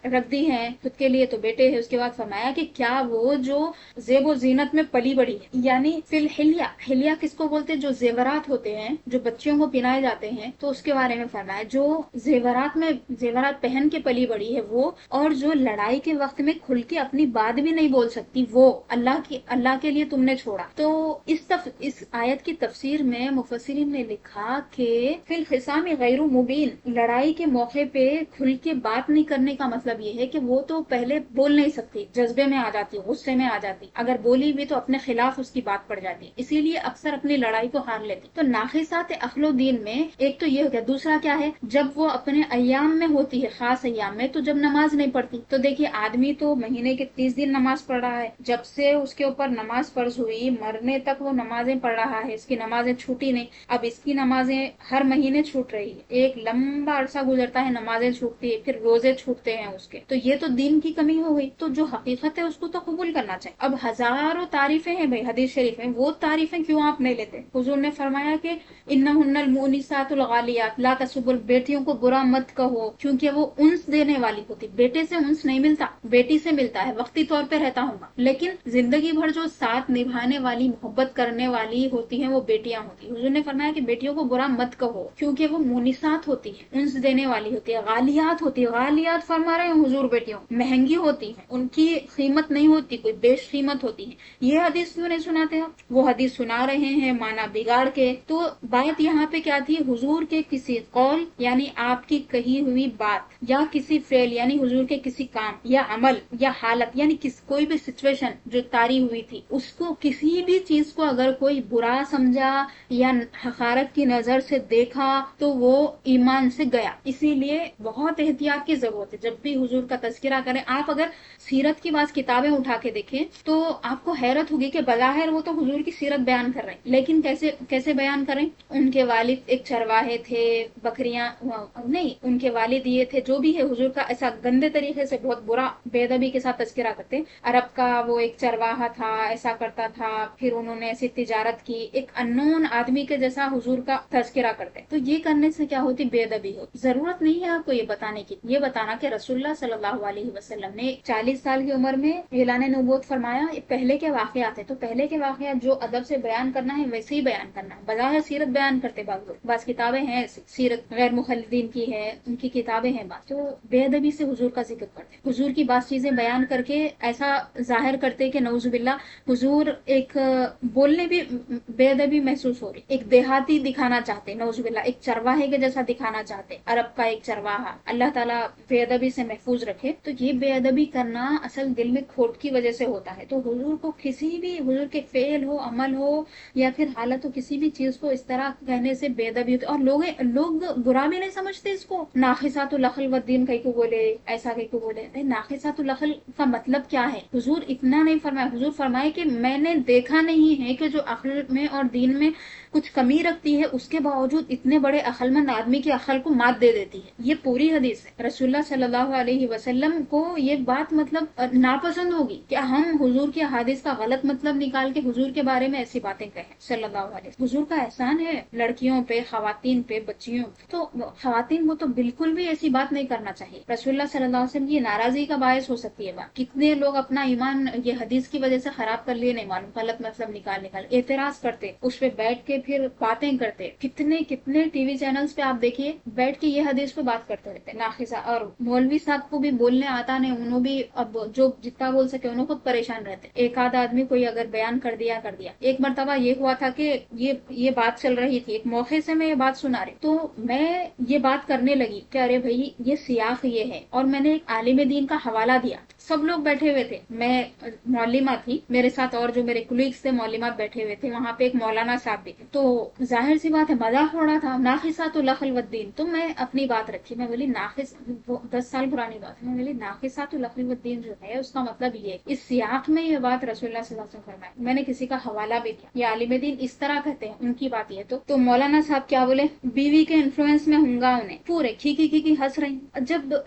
رکھ دی ہیں، خود کے لیے تو بیٹے ہیں. اس کے بعد فرمایا کہ کیا وہ جو زیب و زینت میں پلی بڑی ہے، یعنی فی الحلیہ، حلیہ کس کو بولتے ہیں؟ جو زیورات ہوتے ہیں جو بچیوں کو پہنائے جاتے ہیں، تو اس کے بارے میں فرمایا جو زیورات پہن کے پلی بڑی ہے وہ، اور جو لڑائی کے وقت میں کھل کے اپنی بات بھی نہیں بول سکتی وہ اللہ کے لیے تم نے چھوڑا. تو اس آیت کی تفسیر میں مفسرین نے لکھا کہ فی الخصام غیر مبین، لڑائی کے موقع پہ کھل کے بات نہیں کرنے کا مطلب یہ ہے کہ وہ تو پہلے بول نہیں سکتی، جذبے میں آ جاتی، غصے میں آ جاتی، اگر بولی بھی تو اپنے خلاف اس کی بات پڑ جاتی، اسی لیے اکثر اپنی لڑائی کو ہار لیتی. تو ناقصات عقل و دین میں ایک تو یہ ہو گیا. دوسرا کیا ہے، جب وہ اپنے ایام میں ہوتی ہے، خاص ایام میں، تو جب نماز نہیں پڑھتی. تو دیکھیے آدمی تو مہینے کے 30 دن نماز پڑھ رہا ہے، جب سے اس کے اوپر نماز فرض ہوئی مرنے تک وہ نمازیں پڑھ رہا ہے، اس کی نمازیں چھوٹی نہیں. اب اس کی نمازیں ہر مہینے چھوٹ رہی ہے، ایک لمبا عرصہ گزرتا ہے نمازیں چھوٹتی ہے، پھر روزے چھوٹتے ہیں اس کے. تو یہ تو دین کی کمی ہو گئی. تو جو حقیقت ہے اس کو تو قبول کرنا چاہیے. اب ہزاروں تعریفیں ہیں بھائی حدیث شریف میں، وہ تعریفیں کیوں آپ نہیں لیتے؟ حضور نے فرمایا کہ انہن المؤنسات الغالیات لا تسبوا، بیٹیوں کو برا مت کہو کیونکہ وہ انس دینے والی ہوتی. بیٹے سے انس نہیں ملتا، بیٹی سے ملتا ہے، وقتی طور پہ رہتا ہوں گا، لیکن زندگی بھر جو ساتھ نبھانے والی، محبت کرنے والی ہوتی ہیں وہ بیٹیاں ہوتی ہیں. حضور نے فرمایا کہ بیٹیوں کو برا مت کہو کیونکہ وہ مونسات ہوتی ہیں، انس دینے والی ہوتی ہے. غالیات ہوتی ہے، غالیات فرما رہے ہیں حضور، بیٹیوں مہنگی ہوتی ہیں، ان کی قیمت نہیں ہوتی، کوئی بیش قیمت ہوتی ہے. یہ حدیث کیوں نہیں سناتے آپ؟ وہ حدیث سنا رہے ہیں مانا بگاڑ کے. تو بات یہاں پہ کیا تھی، حضور کے کسی قول یعنی آپ کی کہی ہوئی بات، یا کسی فعل یعنی حضور کے کسی کام یا عمل یا حالت یعنی کوئی بھی سچویشن جو طاری ہوئی تھی، اس کو کسی بھی چیز کو اگر کوئی برا سمجھا یا حقارت کی نظر سے دیکھا تو وہ ایمان سے گیا. اسی لیے بہت احتیاط کی ضرورت ہے. جب بھی حضور کا تذکرہ کریں آپ، اگر سیرت کی بعض کتابیں اٹھا کے دیکھیں تو آپ کو حیرت ہوگی کہ بظاہر وہ تو حضور کی سیرت بیان کر رہے ہیں، لیکن کیسے بیان کریں؟ ان کے والد ایک چرواہے تھے، بکریاں نہیں، ان کے والد یہ تھے، جو بھی ہے حضور کا ایسا گندے طریقے سے بہت برا بے ادبی کے ساتھ تذکرہ کرتے. عرب کا وہ ایک چرواہا تھا، ایسا کرتا تھا، پھر انہوں نے ایسی تجارت کی، ایک انون آدمی کے جیسا حضور کا تذکرہ کرتے. تو یہ کرنے سے کیا ہوتی؟ بے ادبی ہوتی. ضرورت نہیں ہے آپ کو یہ بتانے کی، یہ بتانا کہ رسول اللہ صلی اللہ علیہ وسلم نے 40 سال کی عمر میں اعلان نبوت فرمایا. پہلے کے واقعات ہیں تو پہلے کے واقعات جو ادب سے بیان کرنا ہے ویسے ہی بیان کرنا ہے. بظاہر سیرت بیان کرتے بعض کتابیں ہیں ایسی، سیرت غیر مخلدین کی ہے، ان کی کتابیں ہیں بعض، تو بے ادبی سے حضور کا ذکر کرتے، حضور کی بعض چیزیں بیان کر کے ایسا ظاہر کرتے کہ نعوذ باللہ حضور ایک بولنے بھی بے ادبی محسوس ہو رہی، ایک دیہاتی دکھانا چاہتے، نعوذ باللہ ایک چرواہے کے جیسا دکھانا چاہتے، عرب کا ایک چرواہا، اللہ تعالیٰ بے ادبی سے محفوظ رکھے۔ تو یہ بے ادبی کرنا اصل دل میں کھوٹ کی وجہ سے ہوتا ہے۔ تو حضور کو کسی بھی، حضور کے فعل ہو، عمل ہو یا پھر حالت ہو، کسی بھی چیز کو اس طرح کہنے سے بے ادبی ہوتی، اور لوگ برا بھی نہیں سمجھتے اس کو۔ ناقصات العقل والدین کہیں کو بولے، ایسا کہیں کو بولے، ناقصات العقل کا مطلب کیا ہے؟ حضور اتنا نہیں فرمایا، حضور فرمائے کہ میں نے دیکھا نہیں ہے کہ جو عقل میں اور دین میں کچھ کمی رکھتی ہے، اس کے باوجود اتنے بڑے عقل مند آدمی کی عقل کو مات دے دیتی ہے۔ یہ پوری حدیث ہے۔ رسول اللہ صلی اللہ علیہ وسلم کو یہ بات مطلب ناپسند ہوگی کہ ہم حضور کی حدیث کا غلط مطلب نکال کے حضور کے بارے میں ایسی باتیں کہیں صلی اللہ علیہ وسلم۔ حضور کا احسان ہے لڑکیوں پہ، خواتین پہ، بچیوں پہ، تو خواتین کو تو بالکل بھی ایسی بات نہیں کرنا چاہیے۔ رسول اللہ صلی اللہ علیہ وسلم کی ناراضی کا باعث ہو سکتی ہے بات۔ کتنے لوگ اپنا ایمان یہ حدیث کی وجہ سے خراب کر لیے، نہیں معلوم، غلط مطلب نکال اعتراض کرتے، اس پہ بیٹھ کے پھر باتیں کرتے۔ کتنے ٹی وی چینلز پہ آپ دیکھیے بیٹھ کے یہ حدیث پہ بات کرتے رہتے ناقصہ، اور مولوی صاحب کو بھی بولنے آتا نہیں، انہوں بھی اب جو جتنا بول سکے انہوں خود پریشان رہتے۔ ایک آدھ آدمی کوئی اگر بیان کر دیا۔ ایک مرتبہ یہ ہوا تھا کہ یہ بات چل رہی تھی، ایک موقع سے میں یہ بات سنا رہی، تو میں یہ بات کرنے لگی کہ ارے بھائی یہ سیاق یہ ہے، اور میں نے ایک عالم دین کا حوالہ دیا۔ سب لوگ بیٹھے ہوئے تھے، میں معلمہ تھی، میرے ساتھ اور جو میرے کولیگز تھے معلمات بیٹھے ہوئے تھے، وہاں پہ ایک مولانا صاحب بھی تھے۔ تو ظاہر سی بات ہے مذاق ہو رہا تھا، ناقصات العقل والدین۔ تو میں اپنی بات رکھی، میں بولی 10 سال پرانی بات ہے، میں بولی ناقصات العقل والدین جو ہے اس کا مطلب یہ ہے، اس سیاق میں یہ بات رسول اللہ صلی اللہ علیہ وسلم فرمائے۔ میں نے کسی کا حوالہ بھی کیا، یہ عالم دین اس طرح کہتے ہیں، ان کی بات یہ تو مولانا صاحب کیا بولے، بیوی کے انفلوئنس میں ہوں گا انہیں، پورے کھی ہنس رہی۔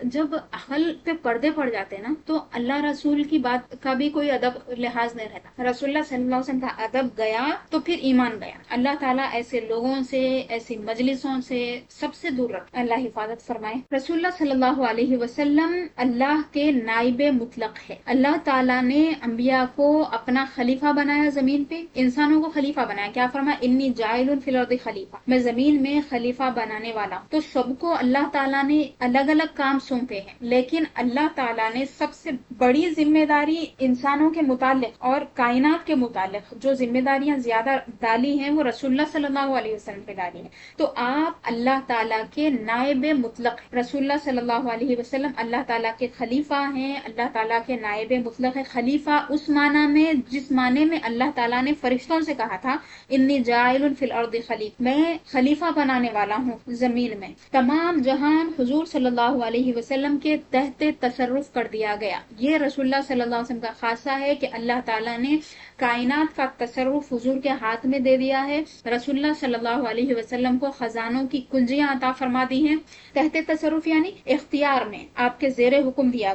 جب عقل پہ پردے پڑ جاتے نا، تو اللہ رسول کی بات کا بھی کوئی ادب لحاظ نہیں رہتا۔ رسول اللہ صلی اللہ علیہ وسلم کا ادب گیا تو پھر ایمان گیا۔ اللہ تعالیٰ ایسے لوگوں سے، ایسی مجلسوں سے سب سے دور رکھ، اللہ حفاظت فرمائے۔ رسول اللہ صلی اللہ علیہ وسلم اللہ کے نائب مطلق ہے۔ اللہ تعالیٰ نے انبیاء کو اپنا خلیفہ بنایا زمین پہ، انسانوں کو خلیفہ بنایا۔ کیا فرمایا، انی جاعل فی الارض خلیفہ، میں زمین میں خلیفہ بنانے والا ہوں۔ تو سب کو اللہ تعالیٰ نے الگ الگ کام سونپے ہیں، لیکن اللہ تعالیٰ نے سب سے بڑی ذمہ داری انسانوں کے متعلق اور کائنات کے متعلق جو ذمہ داریاں زیادہ ڈالی ہیں وہ رسول اللہ صلی اللہ علیہ وسلم پہ ڈالی ہیں۔ تو آپ اللہ تعالیٰ کے نائب مطلق ہیں۔ رسول اللہ صلی اللہ علیہ وسلم اللہ تعالیٰ کے خلیفہ ہیں، اللہ تعالیٰ کے نائب مطلق ہے۔ خلیفہ اس معنی میں جس معنی میں اللہ تعالیٰ نے فرشتوں سے کہا تھا انی جاعل فی الارض خلیفہ، میں خلیفہ بنانے والا ہوں زمین میں، تمام جہان حضور صلی اللہ علیہ وسلم کے تحت تصرف کر دیا گیا۔ یہ رسول اللہ صلی اللہ علیہ وسلم کا خاصہ ہے کہ اللہ تعالیٰ نے کائنات کا تصرف حضور کے ہاتھ میں دے دیا ہے۔ رسول اللہ صلی اللہ علیہ وسلم کو خزانوں کی کنجیاں عطا فرما دی ہیں۔ تحت تصرف یعنی اختیار میں، آپ کے زیر حکم دیا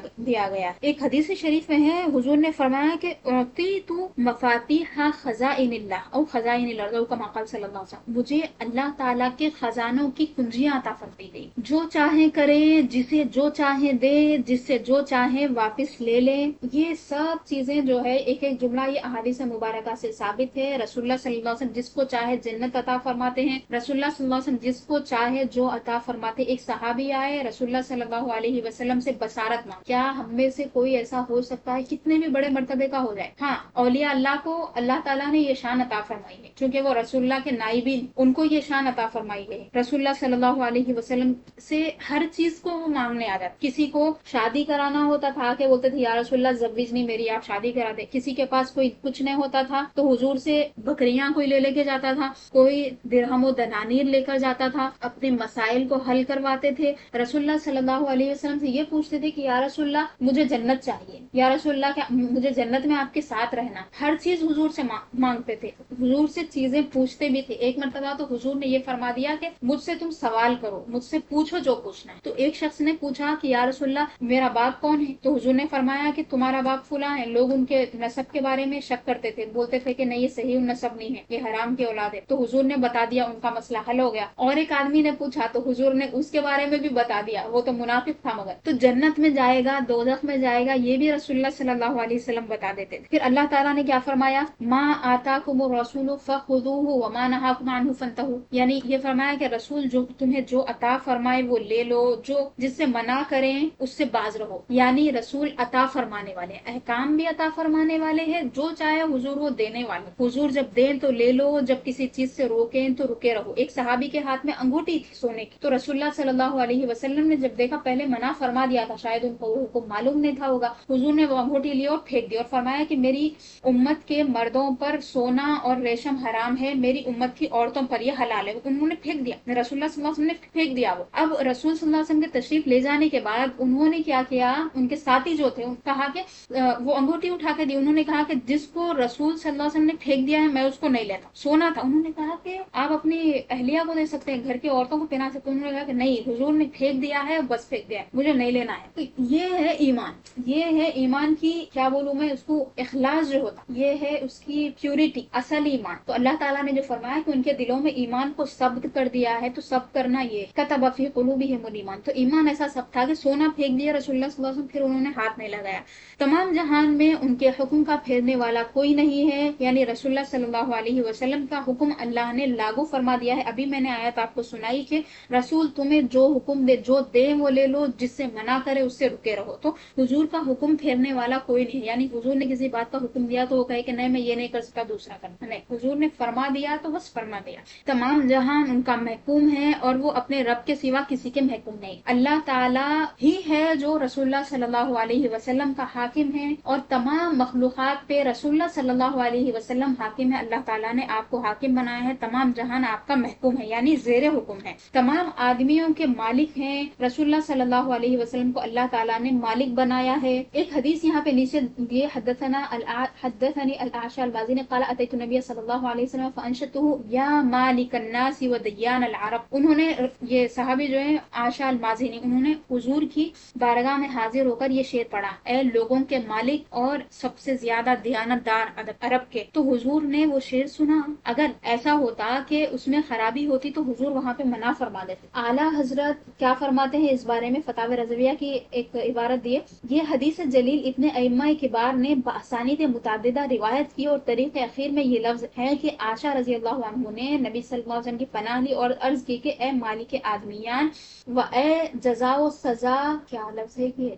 گیا۔ ایک حدیث شریف میں ہے، حضور نے فرمایا کہ اعطیت مفاتیح خزائن اللہ او خزائن الارض او کما قال صلی اللہ علیہ وسلم، مجھے اللہ تعالیٰ کے خزانوں کی کنجیاں عطا فرمائی گئی، جو چاہے کرے، جسے جو چاہے دے، جس سے جو چاہے واپس لے لے۔ یہ سب چیزیں جو ہے ایک ایک جملہ یہ احادیث مبارکہ سے ثابت ہے۔ رسول اللہ صلی اللہ علیہ وسلم جس کو چاہے جنت عطا فرماتے ہیں، رسول اللہ صلی اللہ علیہ وسلم جس کو چاہے جو عطا فرماتے۔ ایک صحابی آئے رسول اللہ صلی اللہ علیہ وسلم سے بصارت مانگ، کیا ہم میں سے کوئی ایسا ہو سکتا ہے کتنے بھی بڑے مرتبے کا ہو جائے، ہاں اولیاء اللہ کو اللہ تعالیٰ نے یہ شان عطا فرمائی ہے، چونکہ وہ رسول اللہ کے نائبین، ان کو یہ شان عطا فرمائی ہے۔ رسول اللہ صلی اللہ علیہ وسلم سے ہر چیز کو وہ مانگنے آ جاتا۔ کسی کو شادی کرانا ہوتا تھا کہ بولتے تھے یا رسول اللہ زوجنی، میری آپ شادی کرا دے۔ کسی کے پاس کوئی کچھ نہیں ہوتا تھا تو حضور سے بکریاں کوئی لے کے جاتا تھا، کوئی درہم و دنانیر لے کر جاتا تھا، اپنے مسائل کو حل کرواتے تھے۔ رسول اللہ صلی اللہ علیہ وسلم سے یہ پوچھتے تھے کہ یا رسول اللہ مجھے جنت چاہیے، یا رسول اللہ کہ مجھے جنت میں آپ کے ساتھ رہنا۔ ہر چیز حضور سے مانگتے تھے، حضور سے چیزیں پوچھتے بھی تھے۔ ایک مرتبہ تو حضور نے یہ فرما دیا کہ مجھ سے تم سوال کرو، مجھ سے پوچھو جو پوچھنا ہے۔ تو ایک شخص نے پوچھا کہ یا رسول اللہ میرا باپ کون ہے؟ تو حضور نے فرمایا کہ تمہارا باپ فلاں ہے۔ لوگ ان کے نسب کے بارے میں شک کرتے تھے، بولتے تھے کہ نہیں یہ صحیح نسب نہیں ہے، یہ حرام کی اولاد ہے۔ تو حضور نے بتا دیا، ان کا مسئلہ حل ہو گیا۔ اور ایک آدمی نے پوچھا تو حضور نے اس کے بارے میں بھی بتا دیا، وہ تو منافق تھا مگر۔ تو جنت میں جائے گا، دوزخ میں جائے گا، یہ بھی رسول اللہ صلی اللہ علیہ وسلم بتا دیتے تھے۔ پھر اللہ تعالیٰ نے کیا فرمایا، ما آتاکم الرسول فخذوہ وما نہاکم عنہ فانتہوا، یعنی یہ فرمایا کہ رسول جو تمہیں جو عطا فرمائے وہ لے لو، جو جس سے منع کریں اس سے باز رہو۔ یعنی رسول عطا فرمانے والے ہیں، احکام بھی عطا فرمانے والے ہیں، جو چاہے حضور وہ دینے والے۔ حضور جب دیں تو لے لو، جب کسی چیز سے روکیں تو رکے رہو۔ ایک صحابی کے ہاتھ میں انگوٹھی تھی سونے کی، تو رسول اللہ صلی اللہ علیہ وسلم نے جب دیکھا، پہلے منع فرما دیا تھا، شاید ان کو حکم معلوم نہیں تھا ہوگا، حضور نے وہ انگوٹھی لی اور پھینک دی اور فرمایا کہ میری امت کے مردوں پر سونا اور ریشم حرام ہے، میری امت کی عورتوں پر یہ حلال ہے۔ انہوں نے پھینک دیا، رسول اللہ صلی اللہ علیہ وسلم نے پھینک دیا وہ۔ اب رسول صلی اللہ علیہ وسلم کے تشریف لے جانے کے بعد انہوں نے کیا کیا، ان کے ساتھی جو تھے کہا کہ وہ انگوٹھی اٹھا کے دی، انہوں نے کہا کہ جس کو رسول صلی اللہ علیہ وسلم نے پھینک دیا ہے میں اس کو نہیں لیتا، سونا تھا۔ انہوں نے کہا کہ آپ اپنی اہلیہ کو دے سکتے ہیں، گھر کی عورتوں کو پہنا سکتے ہیں۔ انہوں نے کہا کہ نہیں، حضور نے پھینک دیا ہے، بس پھینک دیا ہے، مجھے نہیں لینا ہے۔ تو یہ ہے ایمان، یہ ہے ایمان کی کیا بولوں میں اس کو، اخلاص جو ہوتا، یہ ہے اس کی پیورٹی، اصل ایمان۔ تو اللہ تعالیٰ نے جو فرمایا کہ ان کے دلوں میں ایمان کو ثبت کر دیا ہے، تو ثبت کرنا یہ کتب فی قلوبہم الایمان، تو ایمان ایسا سب تھا کہ سونا پھینک دیا رسول اللہ صلی اللہ علیہ وسلم، پھر انہوں نے ہاتھ نہیں لگایا۔ تمام جہان میں ان کے حکم کا پھیرنے والا کوئی نہیں ہے، یعنی رسول اللہ صلی اللہ علیہ وسلم کا حکم اللہ نے لاگو فرما دیا ہے۔ ابھی میں نے آیت آپ کو سنائی کہ رسول تمہیں جو حکم دے، جو دے وہ لے لو، جس سے منع کرے اس سے رکے رہو۔ تو حضور کا حکم پھیرنے والا کوئی نہیں، یعنی حضور نے کسی بات کا حکم دیا تو وہ کہے کہ نہیں میں یہ نہیں کر سکتا، دوسرا کرنا، نہیں، حضور نے فرما دیا تو بس فرما دیا۔ تمام جہان ان کا محکوم ہے اور وہ اپنے رب کے سوا کسی کے محکوم نہیں۔ اللہ تعالیٰ ہی ہے جو رسول اللہ صلی اللہ علیہ وسلم کا حاکم ہے، اور تمام مخلوقات پہ رسول اللہ صلی اللہ علیہ وسلم حاکم ہے۔ اللہ تعالیٰ نے آپ کو حاکم بنایا ہے، تمام جہان آپ کا محکوم ہے، یعنی زیر حکم ہے، تمام آدمیوں کے مالک ہیں۔ رسول اللہ صلی اللہ علیہ وسلم کو اللہ تعالیٰ نے مالک بنایا ہے۔ ایک حدیث یہاں پہ نیچے دیے، حدثنی الاعشى البازی نے قال اتیت النبی صلی اللہ علیہ وسلم فانشدته یا مالک الناس ودیان العرب۔ انہوں نے، یہ صحابی جو ہے عاشا المازنی، انہوں نے حضور کی بارگاہ میں حاضر ہو کر یہ شعر پڑھا، اے لوگوں کے مالک اور سب سے زیادہ دیانت دار عرب کے۔ تو حضور نے وہ شعر سنا، اگر ایسا ہوتا کہ اس میں خرابی ہوتی تو حضور وہاں پہ منع فرما دیتے۔ اعلیٰ حضرت کیا فرماتے ہیں اس بارے میں، فتاوی رضویہ کی ایک عبارت دیے، یہ حدیث جلیل ابن ائمہ کبار نے باسانید متعددہ روایت کی، اور طریق اخیر میں یہ لفظ ہے کہ عائشہ رضی اللہ عنہ نے نبی صلی اللہ علیہ وسلم کی پناہ لی اور عرض کی کہ اے مالک آدمیان و اے جزا و سزا، کیا لفظ ہے کہ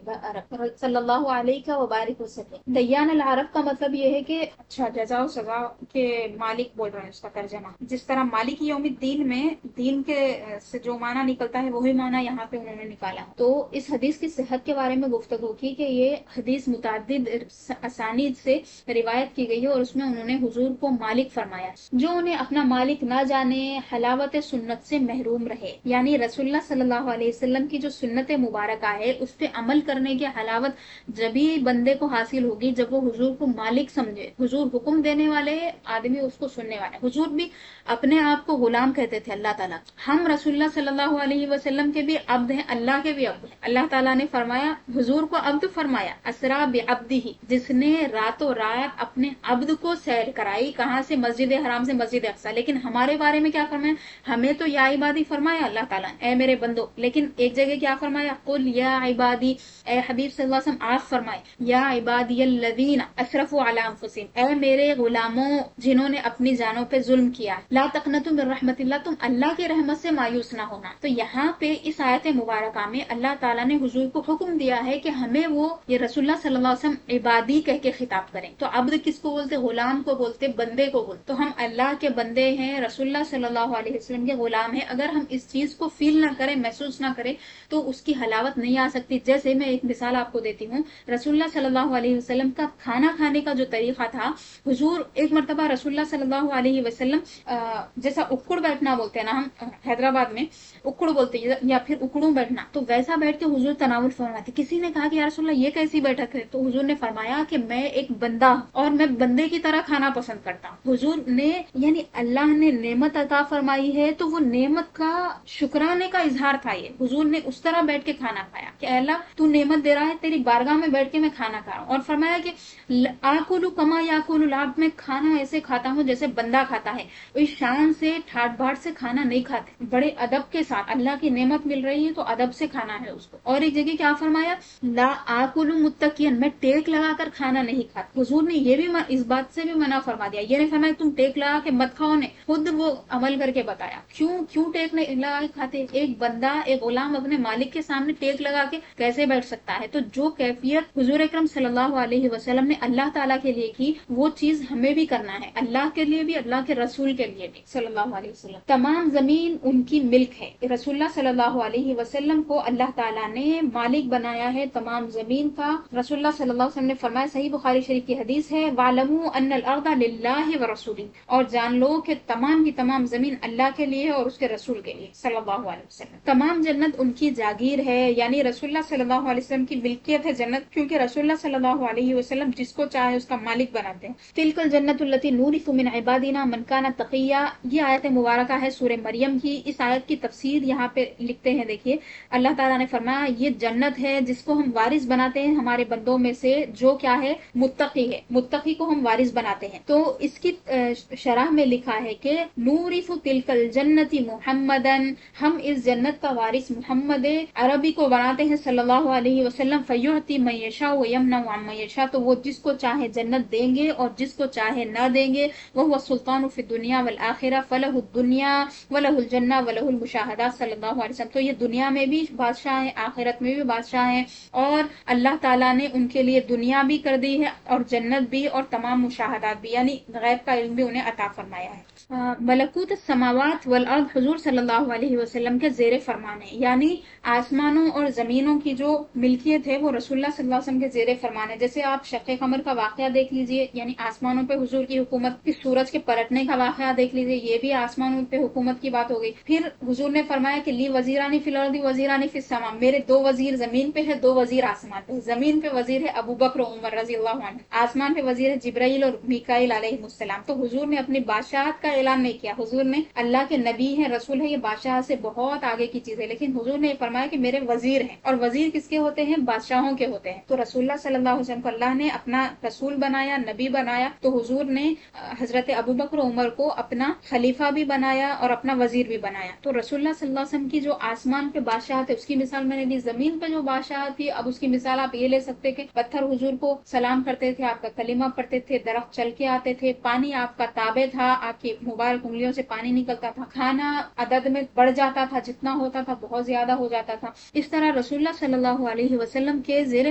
صلی اللہ علیہ وبارک وسلم۔ دیان العرب کا مطلب یہ ہے کہ اچھا جزا و سزا کے مالک بول رہے ہیں، اس کا ترجمہ جس طرح مالک یوم الدین میں دین کے سے جو معنی نکلتا ہے وہی معنی یہاں پہ انہوں نے نکالا۔ تو اس حدیث کی صحت کے بارے میں گفتگو کی کہ یہ حدیث متعدد اسانید سے روایت کی گئی ہے، اور اس میں انہوں نے حضور کو مالک فرمایا۔ جو انہیں اپنا مالک نہ جانے حلاوت سنت سے محروم رہے، یعنی رسول اللہ صلی اللہ علیہ وسلم کی جو سنت مبارکہ ہے اس پہ عمل کرنے کی حلاوت جبھی بندے کو حاصل ہوگی جب وہ حضور کو مالک سمجھے۔ حضور حکم دینے والے، آدمی اس کو سننے والے۔ حضور بھی اپنے آپ کو غلام کہتے تھے اللہ تعالیٰ، ہم رسول اللہ صلی اللہ علیہ وسلم کے بھی عبد ہیں، اللہ کے بھی عبد ہیں۔ اللہ تعالیٰ نے فرمایا، حضور کو عبد فرمایا، اسرا بعبدہ، جس نے راتوں رات اپنے عبد کو سیر کرائی، کہاں سے؟ مسجد حرام سے مسجد اقصی۔ لیکن ہمارے بارے میں کیا فرمایا؟ ہمیں تو یا عبادی فرمایا اللہ تعالیٰ، اے میرے بندو، لیکن ایک جگہ کیا فرمایا؟ قل یا عبادی، اے حبیب صلی اللہ علیہ وسلم آپ فرمائے، یا عبادی الذین اسرفوا علی انفسہم، اے میرے غلاموں جنہوں نے اپنی جانوں پہ ظلم کیا، لا تقنطوا من رحمت اللہ، تم اللہ کی رحمت سے مایوس نہ ہونا۔ تو یہاں پہ اس آیت مبارکہ میں اللہ تعالیٰ نے حضور کو حکم دیا ہے کہ ہمیں وہ یہ رسول اللہ صلی اللہ علیہ وسلم عبادی کہہ کے خطاب کریں۔ تو عبد کس کو بولتے؟ غلام کو بولتے، بندے کو بولتے۔ تو ہم اللہ کے بندے ہیں، رسول اللہ صلی اللہ علیہ وسلم کے غلام ہیں۔ اگر ہم اس چیز کو فیل نہ کریں، محسوس نہ کریں، تو اس کی حلاوت نہیں آ سکتی۔ جیسے میں ایک مثال آپ کو دیتی ہوں، رسول اللہ صلی اللہ علیہ وسلم کا کھانا کھانے کا جو طریقہ تھا، حضور ایک مرتبہ رسول اللہ صلی اللہ علیہ وسلم جیسا اکڑ بیٹھنا بولتے ہیں نا ہم حیدرآباد میں اکڑ بولتے ہیں، یا پھر اکڑوں بیٹھنا، تو ویسا بیٹھ کے حضور تناول فرماتے۔ کسی نے کہا کہ یا رسول اللہ یہ کیسی بیٹھک ہے؟ تو حضور نے فرمایا کہ میں ایک بندہ ہوں اور میں بندے کی طرح کھانا پسند کرتا ہوں۔ حضور نے، یعنی اللہ نے نعمت عطا فرمائی ہے تو وہ نعمت کا شکرانے کا اظہار تھا یہ۔ حضور نے اس طرح بیٹھ کے کھانا کھایا کہ اے اللہ تو نعمت دے رہا ہے، تیری بارگاہ میں بیٹھ کے میں کھانا کھا رہا ہوں، اور فرمایا کہ آکل کما یاکل العبد، میں کھانا ایسے کھاتا ہوں جیسے بندہ کھاتا ہے، کوئی شان سے ٹھاٹ بھاٹ سے کھانا نہیں کھاتے، بڑے ادب کے ساتھ، اللہ کی نعمت مل رہی ہے تو ادب سے کھانا ہے اس کو۔ اور ایک جگہ کیا فرمایا؟ لا آکل متکئن، میں ٹیک لگا کر کھانا نہیں کھاتا۔ حضور نے یہ بھی اس بات سے بھی منع فرما دیا، یہ نہیں فرمایا تم ٹیک لگا کے مت کھاؤ، نے خود وہ عمل کر کے بتایا کیوں ٹیک لگا کے کھاتے۔ ایک بندہ، ایک غلام اپنے مالک کے سامنے ٹیک لگا کے کیسے بیٹھ سکتا ہے؟ تو جو جو کیفیت حضور اکرم صلی اللہ علیہ وسلم نے اللہ تعالیٰ کے لیے کی وہ چیز ہمیں بھی کرنا ہے، اللہ کے لیے بھی، اللہ کے رسول کے لیے بھی صلی اللہ علیہ وسلم۔ تمام زمین ان کی ملک ہے، رسول اللہ صلی اللہ علیہ وسلم کو اللہ تعالیٰ نے مالک بنایا ہے تمام زمین کا۔ رسول اللہ صلی اللہ علیہ وسلم نے فرمایا، صحیح بخاری شریف کی حدیث ہے، وَاعْلَمُوا أَنَّ الْأَرْضَ لِلَّهِ وَرَسُولِهِ، اور جان لو کہ تمام کی تمام زمین اللہ کے لیے اور اس کے رسول کے لیے صلی اللہ علیہ وسلم۔ تمام جنت ان کی جاگیر ہے، یعنی رسول اللہ صلی اللہ علیہ وسلم کی ملکیت ہے جنت، کیونکہ رسول اللہ صلی اللہ علیہ وسلم جس کو چاہے اس کا مالک بناتے ہیں۔ تلک الجنت التی نورث من عبادنا من کان تقیا، یہ آیت مبارکہ ہے سورہ مریم کی۔ اس آیت کی تفسیر یہاں پہ لکھتے ہیں، دیکھیے اللہ تعالیٰ نے فرمایا یہ جنت ہے جس کو ہم وارث بناتے ہیں ہمارے بندوں میں سے جو کیا ہے متقی ہے، متقی کو ہم وارث بناتے ہیں۔ تو اس کی شرح میں لکھا ہے کہ نورث تلک الجنت محمدن، ہم اس جنت کا وارث محمد عربی کو بناتے ہیں صلی اللہ علیہ وسلم، فیعطی من یشاء ویمنع عن من یشاء، تو وہ جس کو چاہے جنت دیں گے اور جس کو چاہے نہ دیں گے۔ وہو السلطان فی الدنیا والآخرہ فلہ الدنیا ولہ الجنہ ولہ المشاہدات صلی اللہ علیہ وسلم۔ تو یہ دنیا میں بھی بادشاہ ہیں، آخرت میں بھی بادشاہ ہیں، اور اللہ تعالیٰ نے ان کے لیے دنیا بھی کر دی ہے اور جنت بھی اور تمام مشاہدات بھی، یعنی غیب کا علم بھی انہیں عطا فرمایا ہے۔ ملکوت السماوات والارض حضور صلی اللہ علیہ وسلم کے زیر فرمان ہے، یعنی آسمانوں اور زمینوں کی جو ملکیت ہے وہ رسول اللہ صلی اللہ علیہ وسلم کے زیر فرمان ہے۔ جیسے آپ شق قمر کا واقعہ دیکھ لیجئے، یعنی آسمانوں پہ حضور کی حکومت، سورج کے پلٹنے کا واقعہ دیکھ لیجئے، یہ بھی آسمانوں پہ حکومت کی بات ہو گئی۔ پھر حضور نے فرمایا کہ لی وزیرانی فی الارض وزیرانی فی السماء، میرے دو وزیر زمین پہ ہے، دو وزیر آسمان پہ۔ زمین پہ وزیر ہے ابو بکر و عمر رضی اللہ عنہ، آسمان پہ وزیر ہے جبرائیل اور میکائیل علیہ السلام۔ تو حضور نے اپنی بادشاہت کا اعلان نہیں کیا، حضور نے اللہ کے نبی ہیں، رسول ہے، یہ بادشاہ سے بہت آگے کی چیز ہے، لیکن حضور نے فرمایا کہ میرے وزیر ہیں، اور وزیر کس کے ہوتے ہیں؟ بادشاہوں کے ہوتے ہیں۔ تو رسول اللہ صلی اللہ علیہ وسلم کو اللہ نے اپنا رسول بنایا، نبی بنایا، تو حضور نے حضرت ابو بکر و عمر کو اپنا خلیفہ بھی بنایا اور اپنا وزیر بھی بنایا۔ تو رسول اللہ صلی اللہ علیہ وسلم کی جو آسمان پہ بادشاہت ہے اس کی مثال میں نے دی، زمین پہ جو بادشاہت تھی اب اس کی مثال آپ یہ لے سکتے کہ پتھر حضور کو سلام کرتے تھے، آپ کا کلمہ پڑھتے تھے، درخت چل کے آتے تھے، پانی آپ کا تابع تھا، آپ کی مبارک انگلیوں سے پانی نکلتا تھا، کھانا عدد میں بڑھ جاتا تھا، جتنا ہوتا تھا بہت زیادہ ہو جاتا تھا۔ اس طرح رسول اللہ صلی اللہ علیہ وسلم کے زیر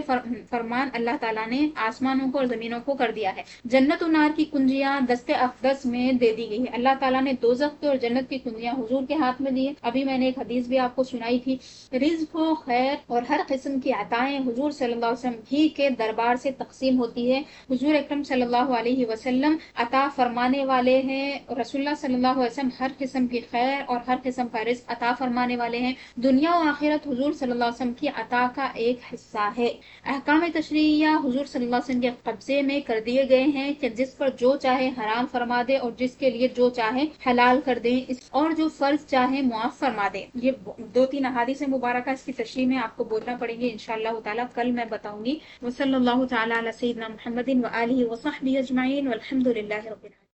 فرمان اللہ تعالیٰ نے آسمانوں کو اور زمینوں کو کر دیا ہے۔ جنت و نار کی کنجیاں دست اقدس میں دے دی گئی ہے، اللہ تعالیٰ نے دوزخ کی اور جنت کی کنجیاں حضور کے ہاتھ میں دی ہے۔ ابھی میں نے ایک حدیث بھی آپ کو سنائی تھی، رزق و خیر اور ہر قسم کی عطائیں حضور صلی اللہ علیہ وسلم ہی کے دربار سے تقسیم ہوتی ہے۔ حضور اکرم صلی اللہ علیہ وسلم عطا فرمانے والے ہیں، رسول اللہ صلی اللہ علیہ وسلم ہر قسم کی خیر اور ہر قسم کا رزق عطا فرمانے والے ہیں۔ دنیا و آخرت حضور صلی اللہ علیہ وسلم کی عطا کا ایک حصہ ہے۔ احکام تشریعیہ حضور صلی اللہ علیہ وسلم کے قبضے میں کر دیے گئے ہیں کہ جس پر جو چاہے حرام فرما دے اور جس کے لیے جو چاہے حلال کر دیں، اور جو فرض چاہے معاف فرما دے۔ یہ دو تین احادیث مبارکہ، اس کی تشریح میں آپ کو بولنا پڑیں گے انشاءاللہ تعالی، کل میں بتاؤں گی۔ وصلی اللہ تعالی علی سیدنا محمد و آلہ و صحبہ اجمعین، والحمد للہ رب العالمین۔